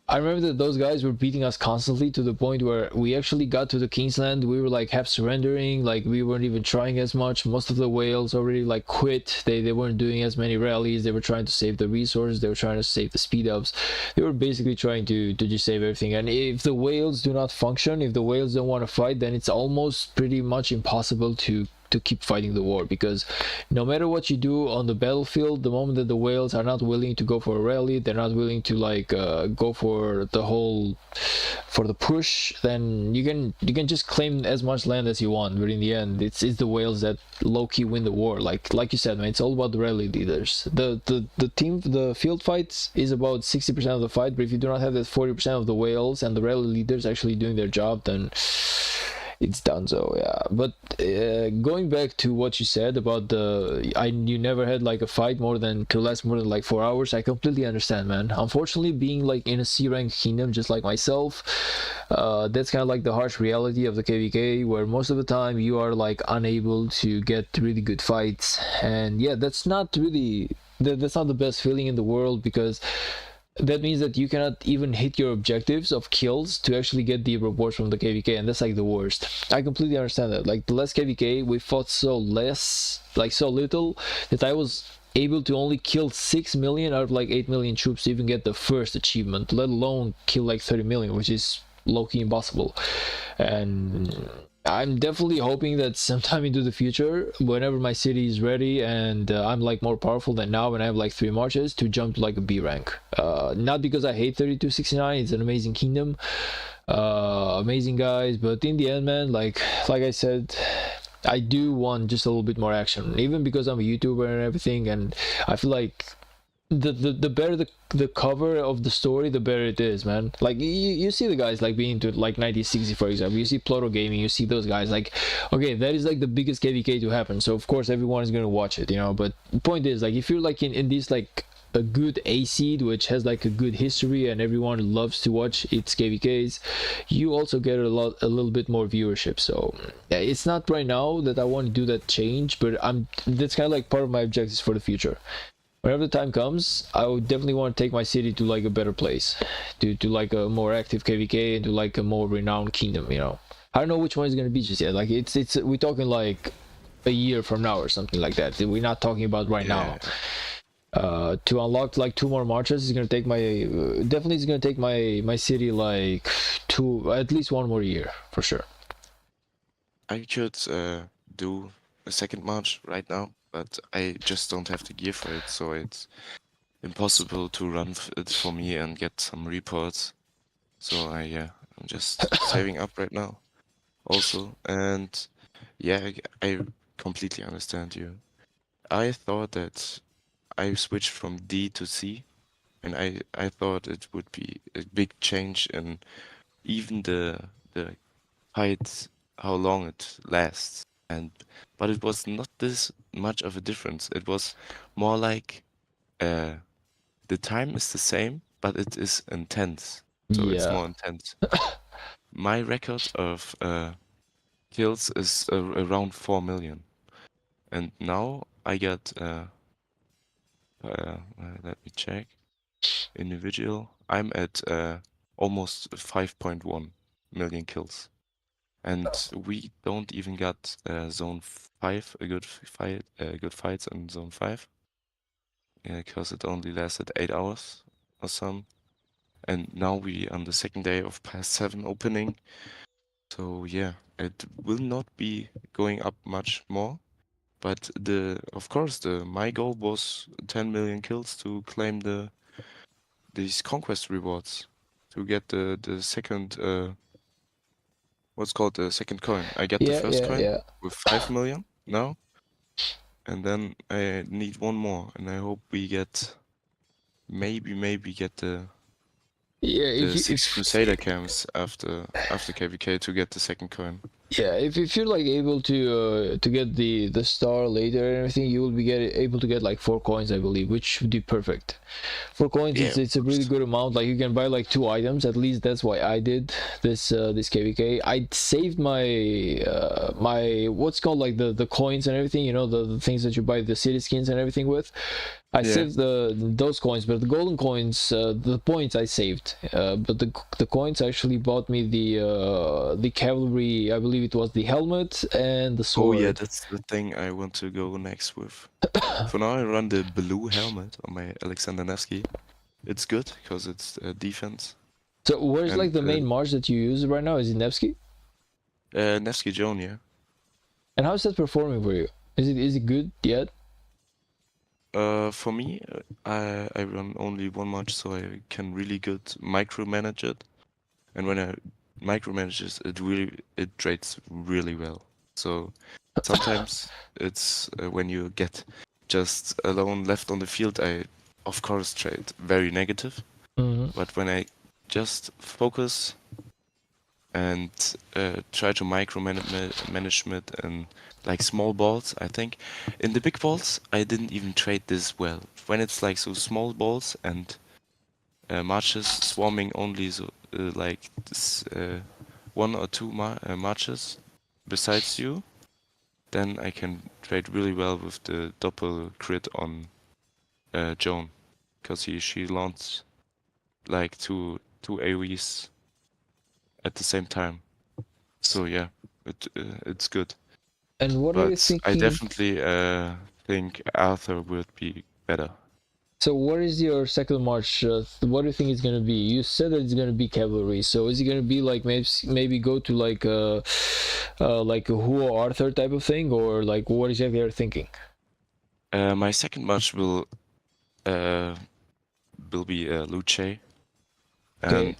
I remember that those guys were beating us constantly, to the point where we actually got to the Kingsland. We were like half surrendering, like we weren't even trying as much. Most of the whales already like quit. They weren't doing as many rallies. They were trying to save the resources. They were trying to save the speed ups. They were basically trying to just save everything. And if the whales do not function, if the whales don't want to fight, then it's almost pretty much impossible to to keep fighting the war, because no matter what you do on the battlefield, the moment that the whales are not willing to go for a rally, they're not willing to like go for the push, then you can just claim as much land as you want, but in the end it's the whales that low-key win the war. Like you said, man, it's all about the rally leaders. The field fights is about 60% of the fight, but if you do not have that 40% of the whales and the rally leaders actually doing their job, then it's done. So yeah, but going back to what you said about you never had like a fight to last more than like 4 hours. I completely understand, man. Unfortunately, being like in a C rank kingdom just like myself, that's kind of like the harsh reality of the KvK, where most of the time you are like unable to get really good fights. And yeah, that's not the best feeling in the world, because that means that you cannot even hit your objectives of kills to actually get the rewards from the KvK, and that's like the worst. I completely understand that. Like the last KvK, we fought so little, that I was able to only kill 6 million out of like 8 million troops to even get the first achievement, let alone kill like 30 million, which is low-key impossible. And I'm definitely hoping that sometime into the future, whenever my city is ready and I'm like more powerful than now, and I have like 3 marches, to jump to like a B rank. Not because I hate 3269, it's an amazing kingdom, amazing guys, but in the end, man, like I said, I do want just a little bit more action, even because I'm a YouTuber and everything, and I feel like the better the cover of the story, the better it is, man. Like you see the guys like being into like 9060, for example, you see Pluto Gaming, you see those guys, like, okay, that is like the biggest KvK to happen, so of course everyone is gonna watch it, but the point is, like, if you're like in this like a good A seed which has like a good history and everyone loves to watch its KvKs, you also get a little bit more viewership. So yeah, it's not right now that I want to do that change, but that's kind of like part of my objectives for the future. Whenever the time comes, I would definitely want to take my city to like a better place, to like a more active KvK, and to like a more renowned kingdom. I don't know which one is gonna be just yet. Like it's we're talking like a year from now or something like that. We're not talking about right now. To unlock like 2 more marches is gonna take my city like at least 1 more year for sure. I could do a second march right now, but I just don't have the gear for it, so it's impossible to run it for me and get some reports. So I'm just saving up right now also. And yeah, I completely understand you. I thought that I switched from D to C, and I thought it would be a big change in even the height, how long it lasts. But it was not this much of a difference. It was more like the time is the same, but it is intense. So it's more intense. My record of kills is around 4 million, and now I got let me check. Individual, I'm at almost 5.1 million kills. And we don't even got zone 5, a good fights in zone 5. Yeah, because it only lasted 8 hours or some. And now we on the second day of Pass 7 opening. So yeah, it will not be going up much more. But of course my goal was 10 million kills to claim these conquest rewards, to get the second what's called the second coin. I get the first coin with 5 million now, and then I need 1 more, and I hope we get maybe get the 6 Crusader camps after KvK to get the second coin. Yeah, if you're like able to get the star later and everything, you will be able to get like 4 coins, I believe, which would be perfect. 4 coins, yeah, it's a really good amount. Like you can buy like 2 items at least. That's why I did this KvK. I saved my what's called like the coins and everything. The things that you buy the city skins and everything with. I saved those coins, but the golden coins, the points I saved, but the coins actually bought me the cavalry. I believe it was the helmet and the sword. Oh yeah, that's the thing I want to go next with. For now, I run the blue helmet on my Alexander Nevsky. It's good because it's defense. So where's like the main march that you use right now? Is it Nevsky? Nevsky Joan, yeah. And how's that performing for you? Is it good yet? For me, I run only one match, so I can really good micromanage it. And when I micromanage it trades really well. So sometimes it's when you get just alone left on the field, I of course trade very negative. Mm-hmm. But when I just focus and try to management and like small balls, I think in the big balls I didn't even trade this well. When it's like so small balls and marches swarming only so like this, one or two marches besides you, then I can trade really well with the double crit on Joan, because she launched like two AoEs at the same time. So yeah, it's good. And what are you But I thinking? definitely think Arthur would be better. So what is your second march? What do you think it's gonna be? You said that it's gonna be cavalry. So is it gonna be like maybe go to like a Huo Arthur type of thing, or like what exactly are you thinking? My second match will be Luce, Okay.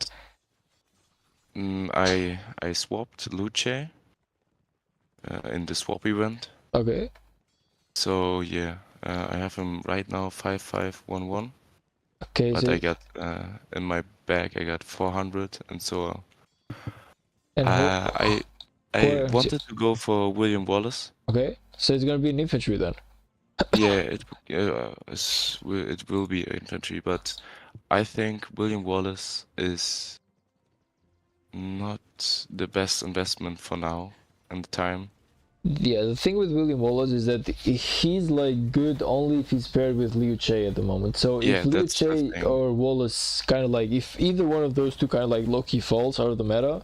and I swapped Luce in the swap event. Okay. So yeah, I have him right now 5511. Okay. But So I got in my bag I got 400, and so and I wanted to go for William Wallace. okay. So it's gonna be an infantry then. Yeah, it will be infantry, but I think William Wallace is not the best investment for now and the time. Yeah, the thing with William Wallace is that he's like good only if he's paired with Liu Che at the moment. So Yeah, if Liu that's the Che thing. or Wallace kind of like, if either one of those two kind of like low-key falls out of the meta,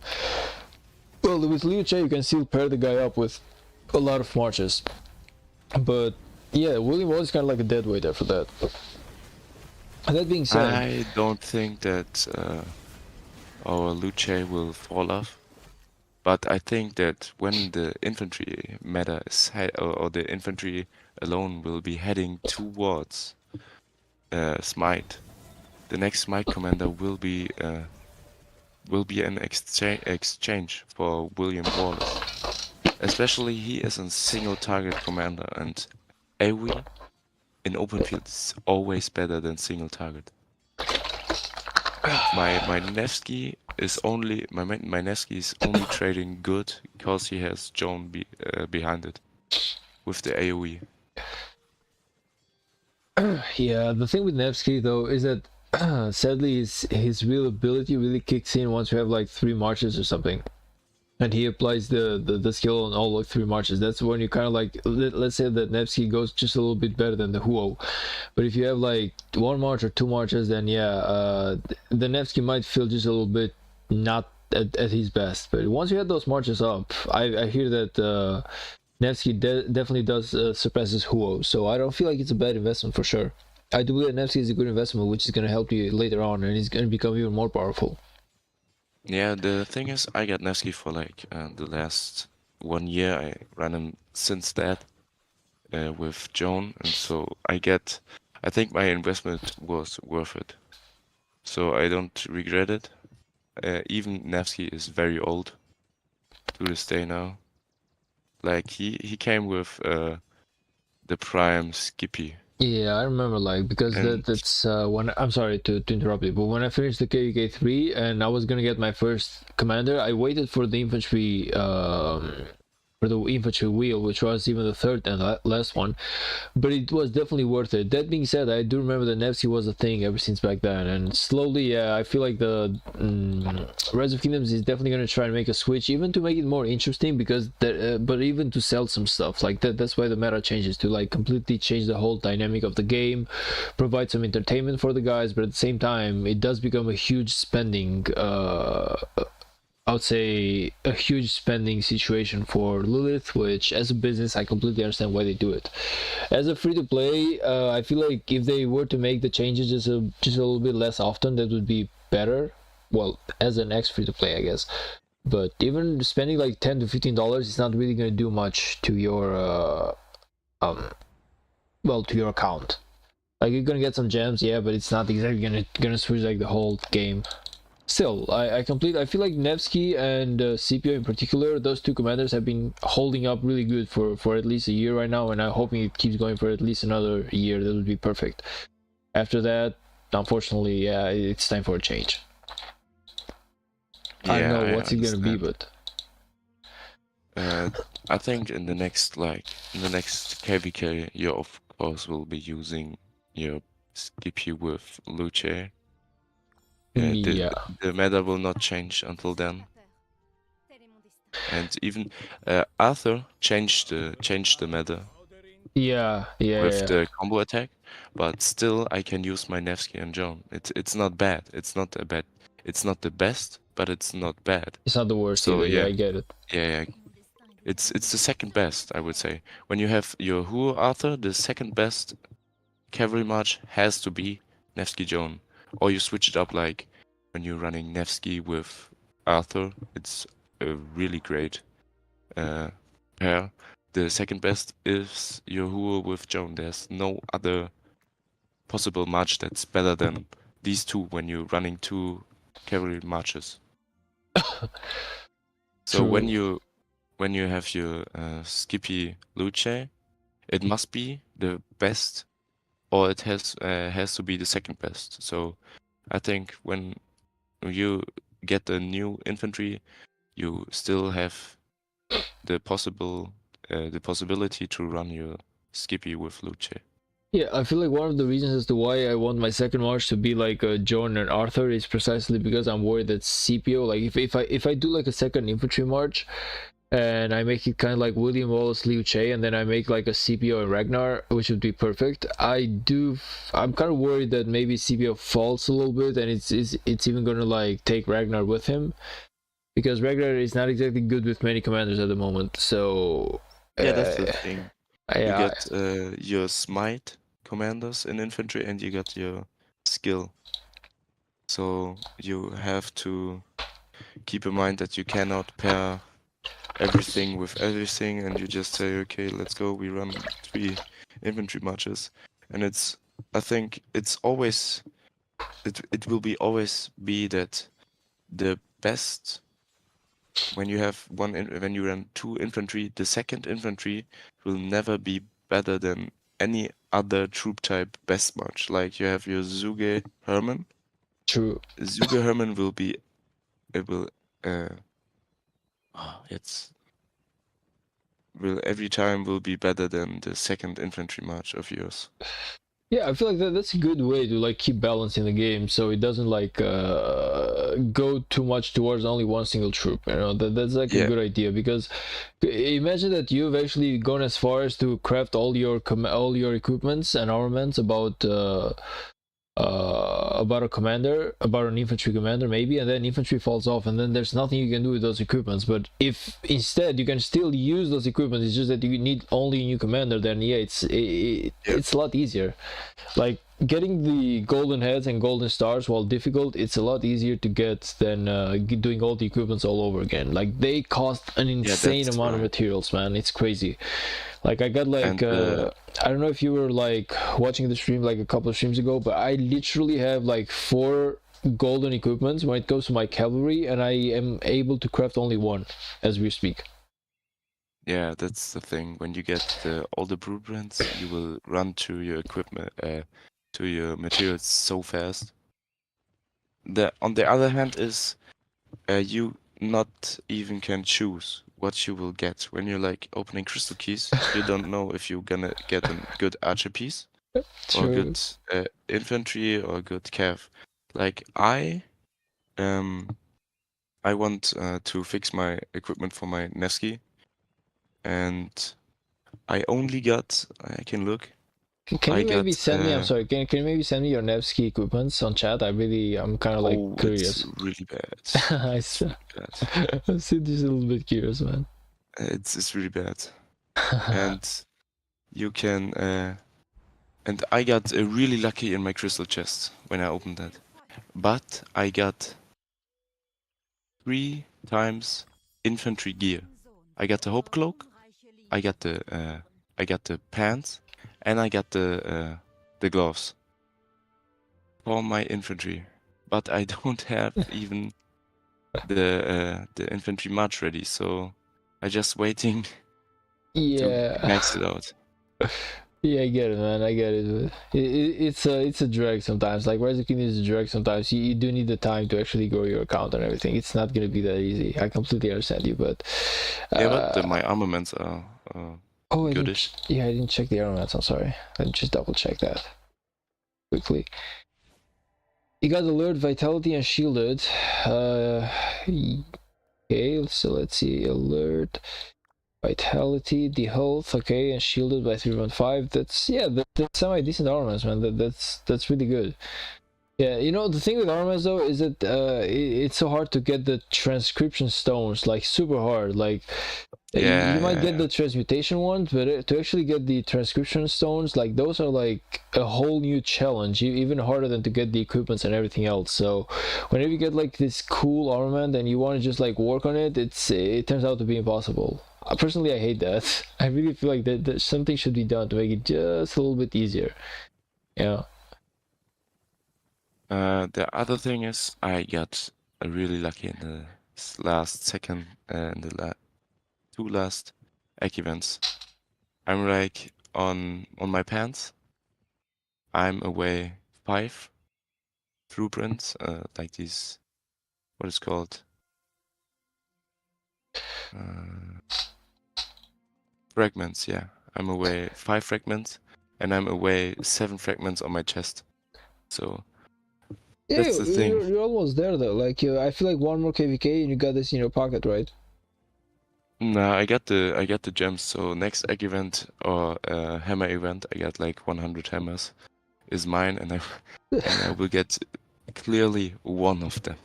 well, with Liu Che you can still pair the guy up with a lot of marches. But yeah, William Wallace is kind of like a dead weight after that. That being said, I don't think that our Luce will fall off. But I think that when the infantry meta is or the infantry alone will be heading towards Smite, the next Smite commander will be an exchange for William Wallace. Especially he is a single target commander, and AoE in open field is always better than single target. My Nevsky is only my Nevsky is only trading good because he has Joan behind it with the AoE. yeah, the thing with Nevsky though is that sadly his real ability really kicks in once you have like 3 marches or something. And he applies the skill on all like 3 marches. That's when you kind of like, let's say that Nevsky goes just a little bit better than the Huo. But if you have like 1 march or 2 marches, then yeah, the Nevsky might feel just a little bit not at his best. But once you have those marches up, I hear that Nevsky definitely does surpasses Huo. So I don't feel like it's a bad investment for sure. I do believe Nevsky is a good investment, which is going to help you later on, and he's going to become even more powerful. Yeah, the thing is, I got Nevsky for like the last 1 year. I ran him since that with Joan, and so I think my investment was worth it. So I don't regret it. Even Nevsky is very old to this day now. Like he came with the Prime Skippy. Yeah, I remember like because And that's when I'm sorry to interrupt you, but when I finished the KVK 3 and I was gonna get my first commander, I waited for the infantry wheel, which was even the third and last one, but it was definitely worth it. That being said, I do remember that Nevsky was a thing ever since back then, and slowly, yeah, I feel like the Rise of Kingdoms is definitely gonna try and make a switch, even to make it more interesting, because but even to sell some stuff like that. That's why the meta changes, to like completely change the whole dynamic of the game, provide some entertainment for the guys, but at the same time, it does become a huge spending. I would say a huge spending situation for Lilith, which as a business I completely understand why they do it. As a free to play, I feel like if they were to make the changes just a little bit less often, that would be better. Well, as an ex free to play, I guess. But even spending like $10 to $15 is not really gonna do much to your to your account. Like you're gonna get some gems, yeah, but it's not exactly gonna switch like the whole game. Still, I feel like Nevsky and Scipio in particular, those two commanders have been holding up really good for at least a year right now, and I'm hoping it keeps going for at least another year. That would be perfect. After that, unfortunately, yeah, it's time for a change. I don't Yeah, know I what's it gonna be, understand. but I think in the next KVK, you of course will be using your Skippy with Luce. The yeah, the meta will not change until then, and even Arthur changed the meta yeah, yeah, with yeah. the combo attack, but still I can use my Nevsky and Joan. It's not bad. It's not a bad. It's not the best, but it's not bad. It's not the worst So either. Yeah, yeah, I get it. yeah. It's the second best, I would say. When you have your Huo Arthur, the second best cavalry march has to be Nevsky Joan. Or you switch it up like when you're running Nevsky with Arthur, it's a really great pair. The second best is your Huo with Joan. There's no other possible march that's better than these two when you're running two cavalry marches. So when True. you have your Skippy Luce, it must be the best, or it has to be the second best. So I think when you get the new infantry, you still have the possibility to run your Skippy with Luce. Yeah, I feel like one of the reasons as to why I want my second march to be like Joan and Arthur is precisely because I'm worried that CPO, like if I do like a second infantry march and I make it kind of like William Wallace, Liu Che, and then I make like a CPO and Ragnar, which would be perfect. I'm kind of worried that maybe CPO falls a little bit and it's even gonna like take Ragnar with him because Ragnar is not exactly good with many commanders at the moment. So Yeah, that's the uh, thing. You yeah, got your Smite commanders in infantry, and you got your skill. So you have to keep in mind that you cannot pair everything with everything, and you just say, okay, let's go. We run 3 infantry marches, and I think it's always, it will be always be that the best when you have when you run 2 infantry, the second infantry will never be better than any other troop type best march. Like you have your Zuge Hermann. true. Zuge Hermann will be, it will, it's will every time will be better than the second infantry march of yours. Yeah, I feel like that's a good way to like keep balance in the game, so it doesn't like go too much towards only one single troop. You know, that's like a Yeah, good idea because imagine that you've actually gone as far as to craft all your equipments and armaments about a commander, about an infantry commander maybe, and then infantry falls off, and then there's nothing you can do with those equipments. But if instead you can still use those equipments, it's just that you need only a new commander, then yeah, it's a lot easier. Like getting the golden heads and golden stars, while difficult, it's a lot easier to get than doing all the equipments all over again. Like they cost an yeah, insane that's amount of right. materials, man. It's crazy. Like I got like And I don't know if you were like watching the stream like a couple of streams ago, but I literally have like 4 golden equipments when it comes to my cavalry, and I am able to craft only one as we speak. yeah, that's the thing. When you get all the blueprints, you will run to your equipment, to your materials so fast. On the other hand is you not even can choose what you will get. When you're like opening crystal keys, you don't know if you're gonna get a good archer piece or True. good infantry or good cav. Like I want to fix my equipment for my Nevsky, and I only got, I can look, Can I you maybe got send me? I'm sorry. Can you maybe send me your Nevsky equipments on chat? I'm kind of like oh, it's curious. really bad. I It's really bad. I'm still just a little bit curious, man. It's really bad. And you can and I got really lucky in my crystal chest when I opened that. But I got 3 times infantry gear. I got the Hope Cloak, I got the pants, and I got the gloves for my infantry. But I don't have even the infantry march ready, so I just waiting to Yeah. max it out. Yeah, I get it, man. I get it. It's a drag sometimes. Like Rise of Kingdoms is a drag sometimes. You do need the time to actually grow your account and everything. It's not gonna be that easy. I completely understand you, but Yeah, but my armaments are oh, goodish. I didn't check the armaments. I'm sorry. Let me just double check that quickly. You got alert, vitality, and shielded. Okay, so let's see. Alert, vitality, the health, okay, and shielded by 3.5. That's semi decent armaments, man. That's really good. Yeah, you know, the thing with armaments though is that it's so hard to get the transcription stones, like super hard. Like Yeah, you might get yeah. the transmutation ones, but to actually get the transcription stones, like those are like a whole new challenge, even harder than to get the equipments and everything else. So whenever you get like this cool armament and you want to just like work on it, it turns out to be impossible. Personally, I hate that. I really feel like that something should be done to make it just a little bit easier. Yeah. The other thing is I got really lucky in the last second in the two last egg events. I'm like on my pants. I'm away 5 blueprints, like these, what is called fragments. Yeah, I'm away 5 fragments, and I'm away 7 fragments on my chest. So Yeah, that's the thing. you're almost there though. Like I feel like one more KVK and you got this in your pocket, right? Nah, I got the gems. So next egg event or hammer event, I got like 100 hammers is mine, and I will get clearly one of them.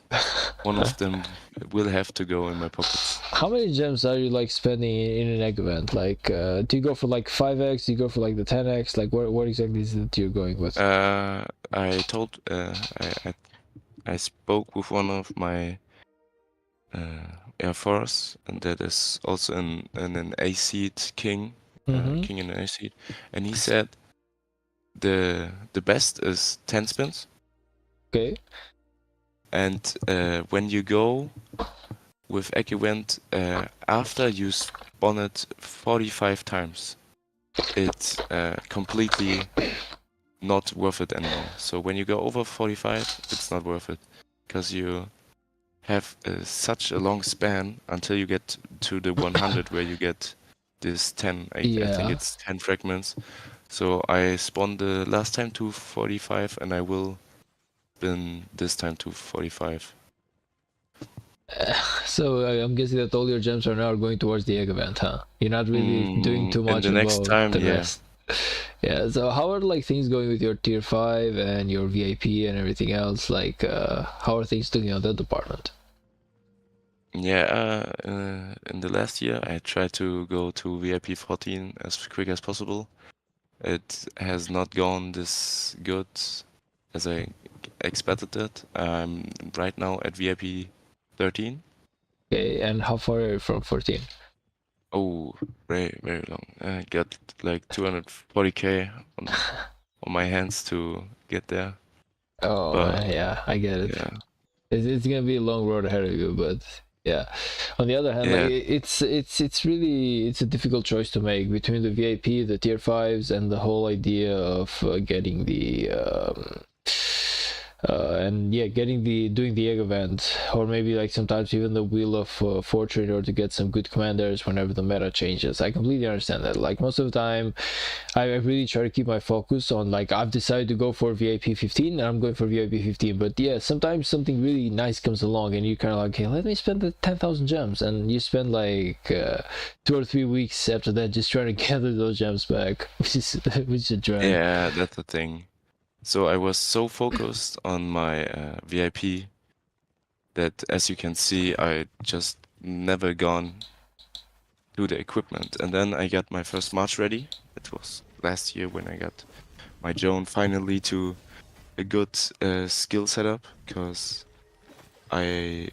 One of them will have to go in my pockets. How many gems are you like spending in an egg event? Like, do you go for like 5x? Do you go for like the 10x? Like, what exactly is it you're going with? I told I spoke with one of my Air Force, and that is also in an A-seed king, king in an A-seed, and he said the best is 10 spins. Okay. And when you go with egg event, after you spawn it 45 times, it's completely not worth it anymore. So when you go over 45, it's not worth it, because you have such a long span until you get to the 100 where you get this 10. I think it's 10 fragments. So I spawned the last time to 45, and I will spin this time to 45. So I'm guessing that all your gems are now going towards the egg event, huh? You're not really doing too much in the next about time, the yeah. rest. Yeah. So how are like things going with your tier 5 and your VIP and everything else? Like, how are things doing on that department? Yeah, in the last year, I tried to go to VIP 14 as quick as possible. It has not gone this good as I expected it. I'm right now at VIP 13. Okay, and how far are you from 14? Oh, very, very long. I got like 240k on my hands to get there. Oh, But yeah, I get it. yeah, It's gonna be a long road ahead of you, but yeah. On the other hand, like yeah, it's really it's a difficult choice to make between the VIP, the tier 5s, and the whole idea of getting the and yeah, getting doing the egg event, or maybe like sometimes even the wheel of fortune in order to get some good commanders whenever the meta changes. I completely understand that. Like most of the time, I really try to keep my focus on like I've decided to go for VIP 15 and I'm going for VIP 15. But yeah, sometimes something really nice comes along and you kind of like, hey, let me spend the 10,000 gems, and you spend like 2 or 3 weeks after that just trying to gather those gems back, which is a drag. yeah, that's the thing. So I was so focused on my VIP that, as you can see, I just never gone to the equipment. And then I got my first march ready. It was last year when I got my Joan finally to a good skill setup, because the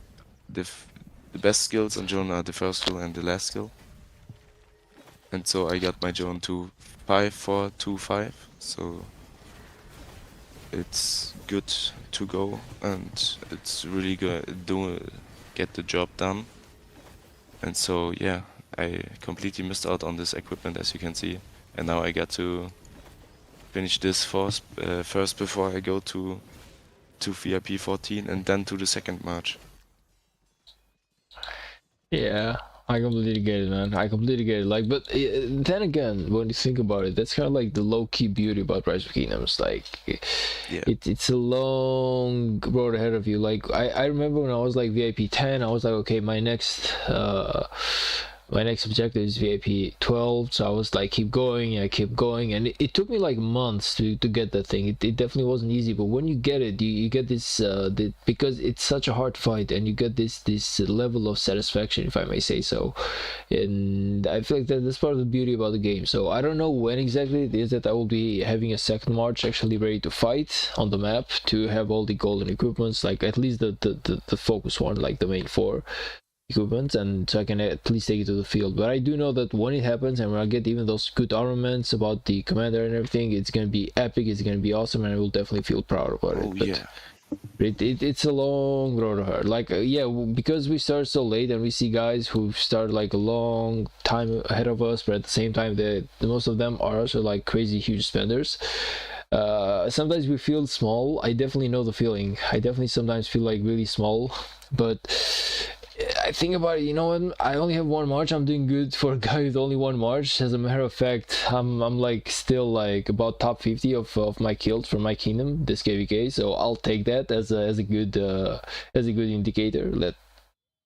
the best skills on Joan are the first skill and the last skill. And so I got my Joan to 5-4-2-5. So it's good to go, and it's really good get the job done. And so yeah, I completely missed out on this equipment, as you can see, and now I got to finish this first before I go to VIP 14 and then to the second march. Yeah, I completely get it, man. I completely get it. Like, but then again, when you think about it, that's kind of like the low-key beauty about Rise of Kingdoms. Like, Yeah. it's a long road ahead of you. Like, I remember when I was like VIP 10, I was like, okay, my next objective is VIP 12, so I was like, keep going, I keep going, and it took me like months to get that thing. It definitely wasn't easy, but when you get it, you get this because it's such a hard fight, and you get this level of satisfaction, if I may say so. And I feel like that's part of the beauty about the game. So I don't know when exactly it is that I will be having a second march actually ready to fight on the map, to have all the golden equipments, like at least the focus one, like the main 4 equipment, and so I can at least take it to the field. But I do know that when it happens, and when I get even those good armaments about the commander and everything, it's gonna be epic, it's gonna be awesome, and I will definitely feel proud about it. But yeah. It's a long road ahead. Like yeah, because we start so late, and we see guys who start like a long time ahead of us, but at the same time, the most of them are also like crazy huge spenders. Sometimes we feel small. I definitely know the feeling. I definitely sometimes feel like really small, but I think about it, you know what? I only have 1 march. I'm doing good for a guy with only 1 march. As a matter of fact, I'm like still like about top 50 of my kills for my kingdom this KVK. So I'll take that as a good indicator that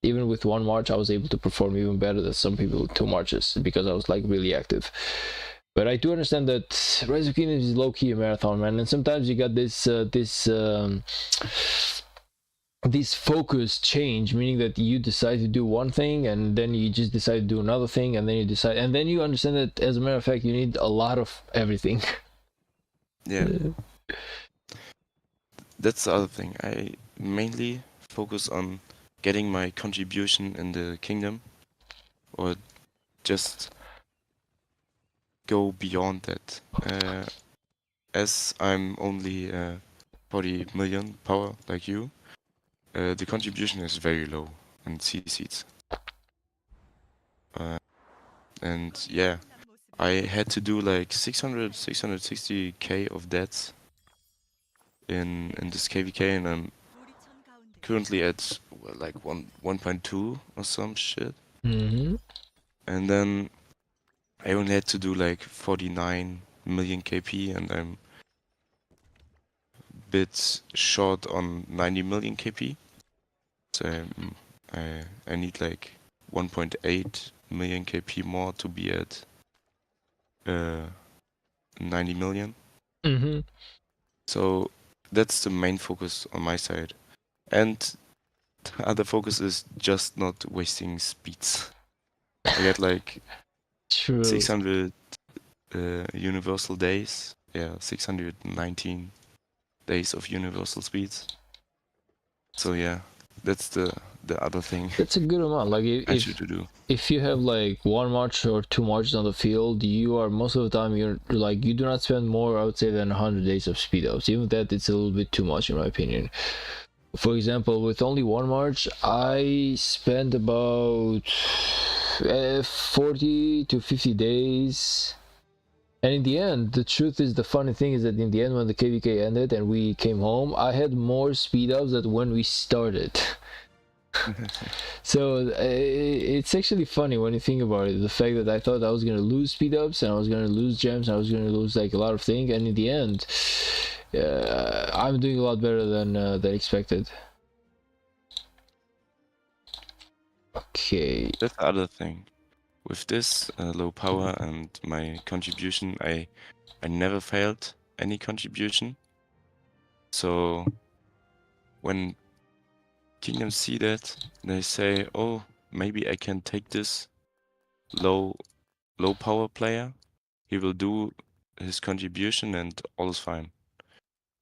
even with 1 march, I was able to perform even better than some people with 2 marches, because I was like really active. But I do understand that Rise of Kingdoms is low key a marathon, man, and sometimes you got this focus change, meaning that you decide to do one thing, and then you just decide to do another thing, and then you understand that, as a matter of fact, you need a lot of everything. Yeah. That's the other thing. I mainly focus on getting my contribution in the kingdom, or just go beyond that. As I'm only 40 million power like you, the contribution is very low in C seats. And yeah, I had to do like 660k of that in this KVK, and I'm currently at like 1.2 or some shit. Mm-hmm. And then I only had to do like 49 million KP, and I'm a bit short on 90 million KP. So I need like 1.8 million KP more to be at 90 million. Mm-hmm. So that's the main focus on my side. And the other focus is just not wasting speeds. I get like True. 600 universal days. Yeah, 619 days of universal speeds. So yeah, that's the other thing That's a good amount. Like I should do. if you have like 1 march or 2 marches on the field, you are most of the time you're like, you do not spend more, I would say, than 100 days of speed ups. Even that, it's a little bit too much in my opinion. For example, with only 1 march, I spent about 40 to 50 days. And in the end, the truth is, the funny thing is that in the end, when the KVK ended and we came home, I had more speed ups than when we started. So it's actually funny when you think about it. The fact that I thought I was gonna lose speed ups, and I was gonna lose gems, and I was gonna lose like a lot of things, and in the end, I'm doing a lot better than expected. Okay. That's the other thing. With this low power and my contribution, I never failed any contribution. So when kingdoms see that, they say, oh, maybe I can take this low power player. He will do his contribution and all is fine.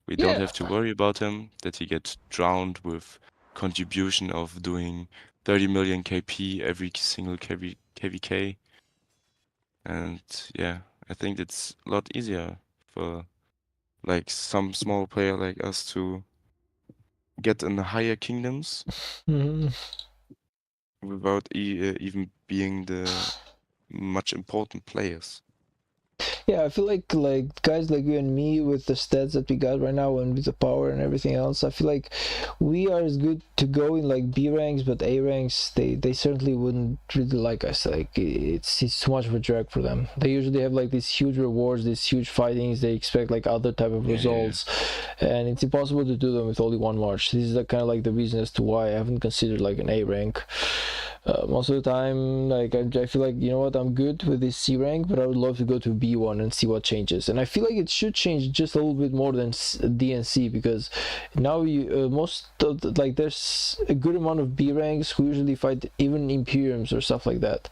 We don't have to worry about him, that he gets drowned with contribution of doing 30 million KP every single KVK. And yeah, I think it's a lot easier for like some small player like us to get in the higher kingdoms without even being the much important players. Yeah, I feel like guys like you and me with the stats that we got right now and with the power and everything else, I feel like we are as good to go in like B ranks, but A ranks they certainly wouldn't really like us. Like it's too much of a drag for them. They usually have like these huge rewards, these huge fightings. They expect like other type of results, and it's impossible to do them with only one march. This is kind of like the reason as to why I haven't considered like an A rank. Most of the time, like I feel like, you know what, I'm good with this C rank, but I would love to go to B1 and see what changes. And I feel like it should change just a little bit more than D and C, because now you most of like there's a good amount of B ranks who usually fight even Imperiums or stuff like that.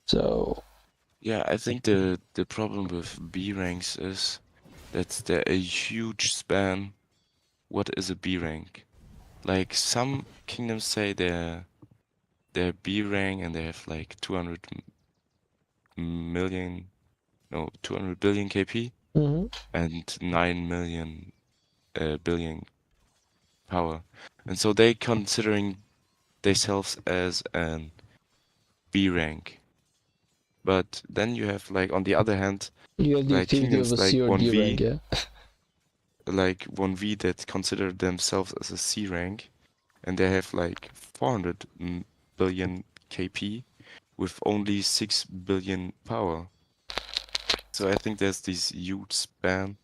So yeah, I think the problem with B ranks is that there a huge span. What is a B rank? Like some kingdoms say they're B rank and they have like 200 billion KP and 9 million billion power, and so they considering themselves as an B rank. But then you have like on the other hand, you have the like activity of kingdoms a like C or D rank, 1v, yeah. like 1v that consider themselves as a C rank, and they have like 400 billion KP with only 6 billion power. So I think there's this huge span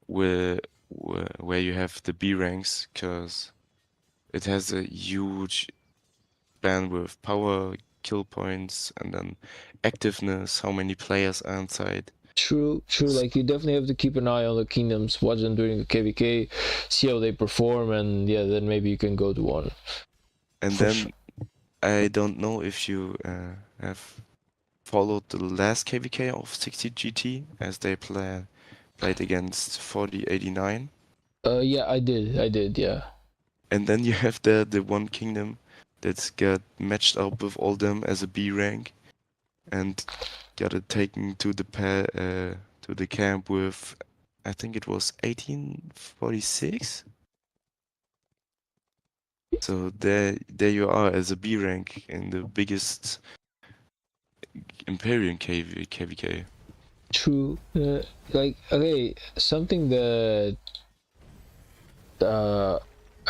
where you have the B ranks, because it has a huge span with power, kill points, and then activeness, how many players are inside. True. Like you definitely have to keep an eye on the kingdoms, watch them during the KVK, see how they perform, and yeah, then maybe you can go to one. And For then sure. I don't know if you have followed the last KVK of 60GT as they played against 4089. Yeah, I did, yeah. And then you have the one kingdom that's got matched up with all them as a B rank and got it taken to the camp with, I think it was 1846. So there you are as a B rank in the biggest Imperium KVK. True. Like, okay, something that I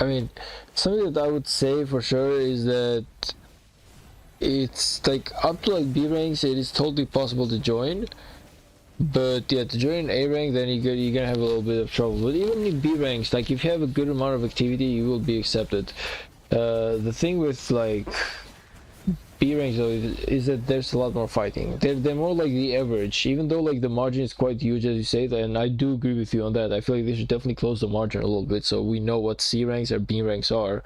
mean, something that I would say for sure is that it's like up to like B ranks, it is totally possible to join. But yeah, to join A rank, then you're gonna have a little bit of trouble. But even in B ranks, like if you have a good amount of activity, you will be accepted. The thing with like B ranks though is that there's a lot more fighting. They're more like the average, even though like the margin is quite huge as you say, and I do agree with you on that. I feel like they should definitely close the margin a little bit so we know what C ranks or B ranks are,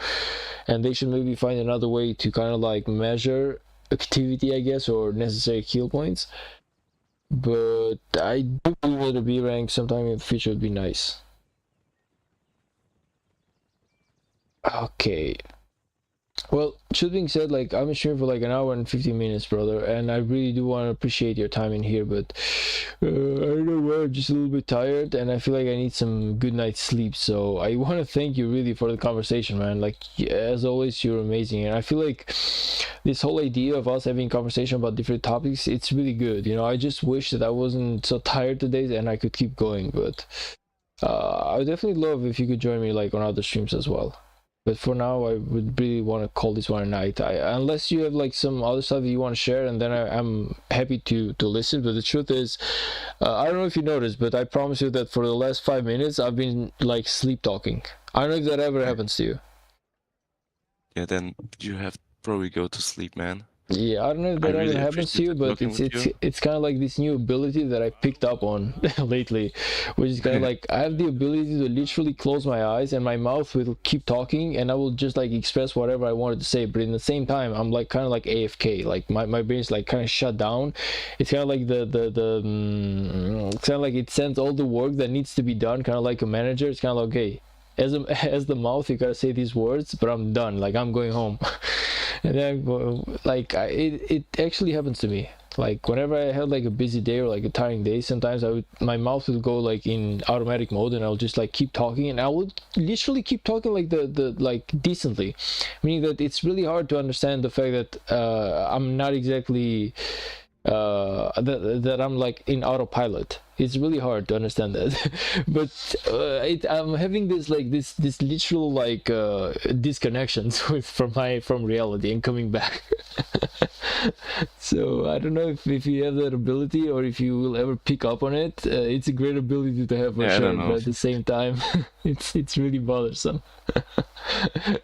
and they should maybe find another way to kind of like measure activity, I guess, or necessary kill points. But I do believe that a B rank sometime in the future would be nice. Okay. Well, should being said, like I'm streaming for like an hour and 15 minutes, brother, and I really do want to appreciate your time in here, but I don't know why, I'm just a little bit tired, and I feel like I need some good night's sleep. So I want to thank you really for the conversation, man. Like as always, you're amazing, and I feel like this whole idea of us having conversation about different topics, it's really good. You know, I just wish that I wasn't so tired today and I could keep going, but I would definitely love if you could join me like on other streams as well. But for now, I would really want to call this one a night. Unless you have like some other stuff that you want to share, and then I'm happy to listen. But the truth is, I don't know if you noticed, but I promise you that for the last 5 minutes, I've been like sleep talking. I don't know if that ever happens to you. Yeah, then you have to probably go to sleep, man. Yeah, I don't know if that ever happens to you, but it's kind of like this new ability that I picked up on lately, which is kind of like I have the ability to literally close my eyes and my mouth will keep talking, and I will just like express whatever I wanted to say. But in the same time, I'm like kind of like AFK, like my brain's like kind of shut down. It's kind of like it's kind of like it sends all the work that needs to be done, kind of like a manager. It's kind of like, okay, as the mouth, you gotta say these words, but I'm done. Like I'm going home. And then it actually happens to me. Like whenever I had like a busy day or like a tiring day, sometimes my mouth will go like in automatic mode, and I'll just like keep talking, and I will literally keep talking like the like decently, meaning that it's really hard to understand the fact that I'm not exactly that I'm like in autopilot. It's really hard to understand that. But I'm having this like this literal like disconnections from reality and coming back. So I don't know if you have that ability or if you will ever pick up on it. It's a great ability to have for Yeah, I sure, don't know. but at the same time, it's really bothersome.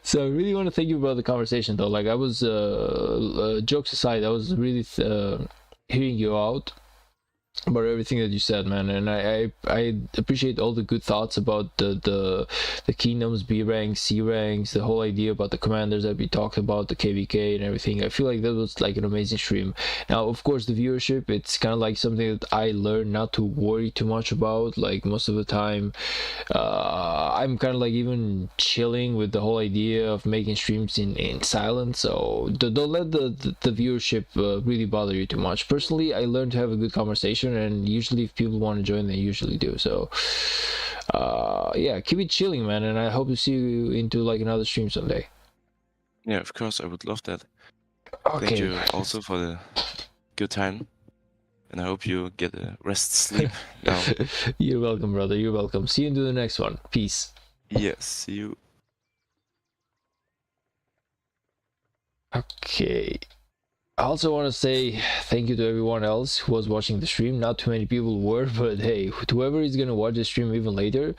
So I really want to thank you about the conversation though. Like I was jokes aside, I was really hearing you out about everything that you said, man, and I appreciate all the good thoughts about the kingdoms, B ranks, C ranks, the whole idea about the commanders that we talked about, the KVK and everything. I feel like that was like an amazing stream. Now, of course, the viewership, it's kind of like something that I learned not to worry too much about. Like most of the time, I'm kind of like even chilling with the whole idea of making streams in silence. So don't let the viewership really bother you too much. Personally, I learned to have a good conversation, and usually if people want to join, they usually do. So yeah, keep it chilling, man, and I hope to see you into like another stream someday. Yeah, of course, I would love that. Okay. Thank you also for the good time, and I hope you get a rest sleep now. You're welcome, brother. You're welcome. See you into the next one. Peace. Yes, see you. Okay. I also want to say thank you to everyone else who was watching the stream. Not too many people were, but hey, whoever is going to watch the stream even later,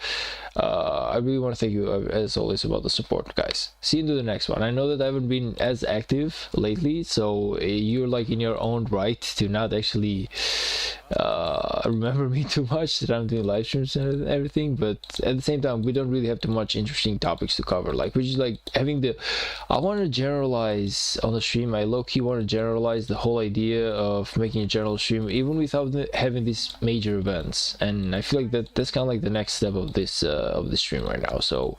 I really want to thank you as always about the support, guys. See you into the next one. I know that I haven't been as active lately, so you're like in your own right to not actually remember me too much that I'm doing live streams and everything, but at the same time, we don't really have too much interesting topics to cover. Like, we're just like having I want to generalize on the stream. I low-key want to generalize the whole idea of making a general stream even without having these major events, and I feel like that's kind of like the next step of this stream right now. So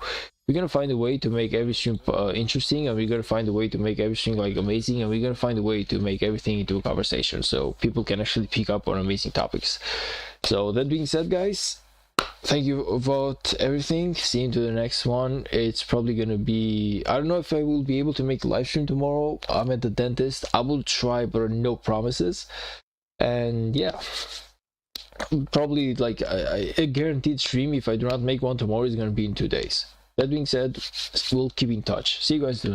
we're gonna find a way to make every stream interesting, and we're gonna find a way to make every stream like amazing, and we're gonna find a way to make everything into a conversation so people can actually pick up on amazing topics. So that being said, guys, thank you about everything. See you into the next one. It's probably gonna be, I don't know if I will be able to make the live stream tomorrow. I'm at the dentist. I will try, but no promises. And yeah, probably like a guaranteed stream, if I do not make one tomorrow, is gonna be in 2 days. That being said, we'll keep in touch. See you guys soon.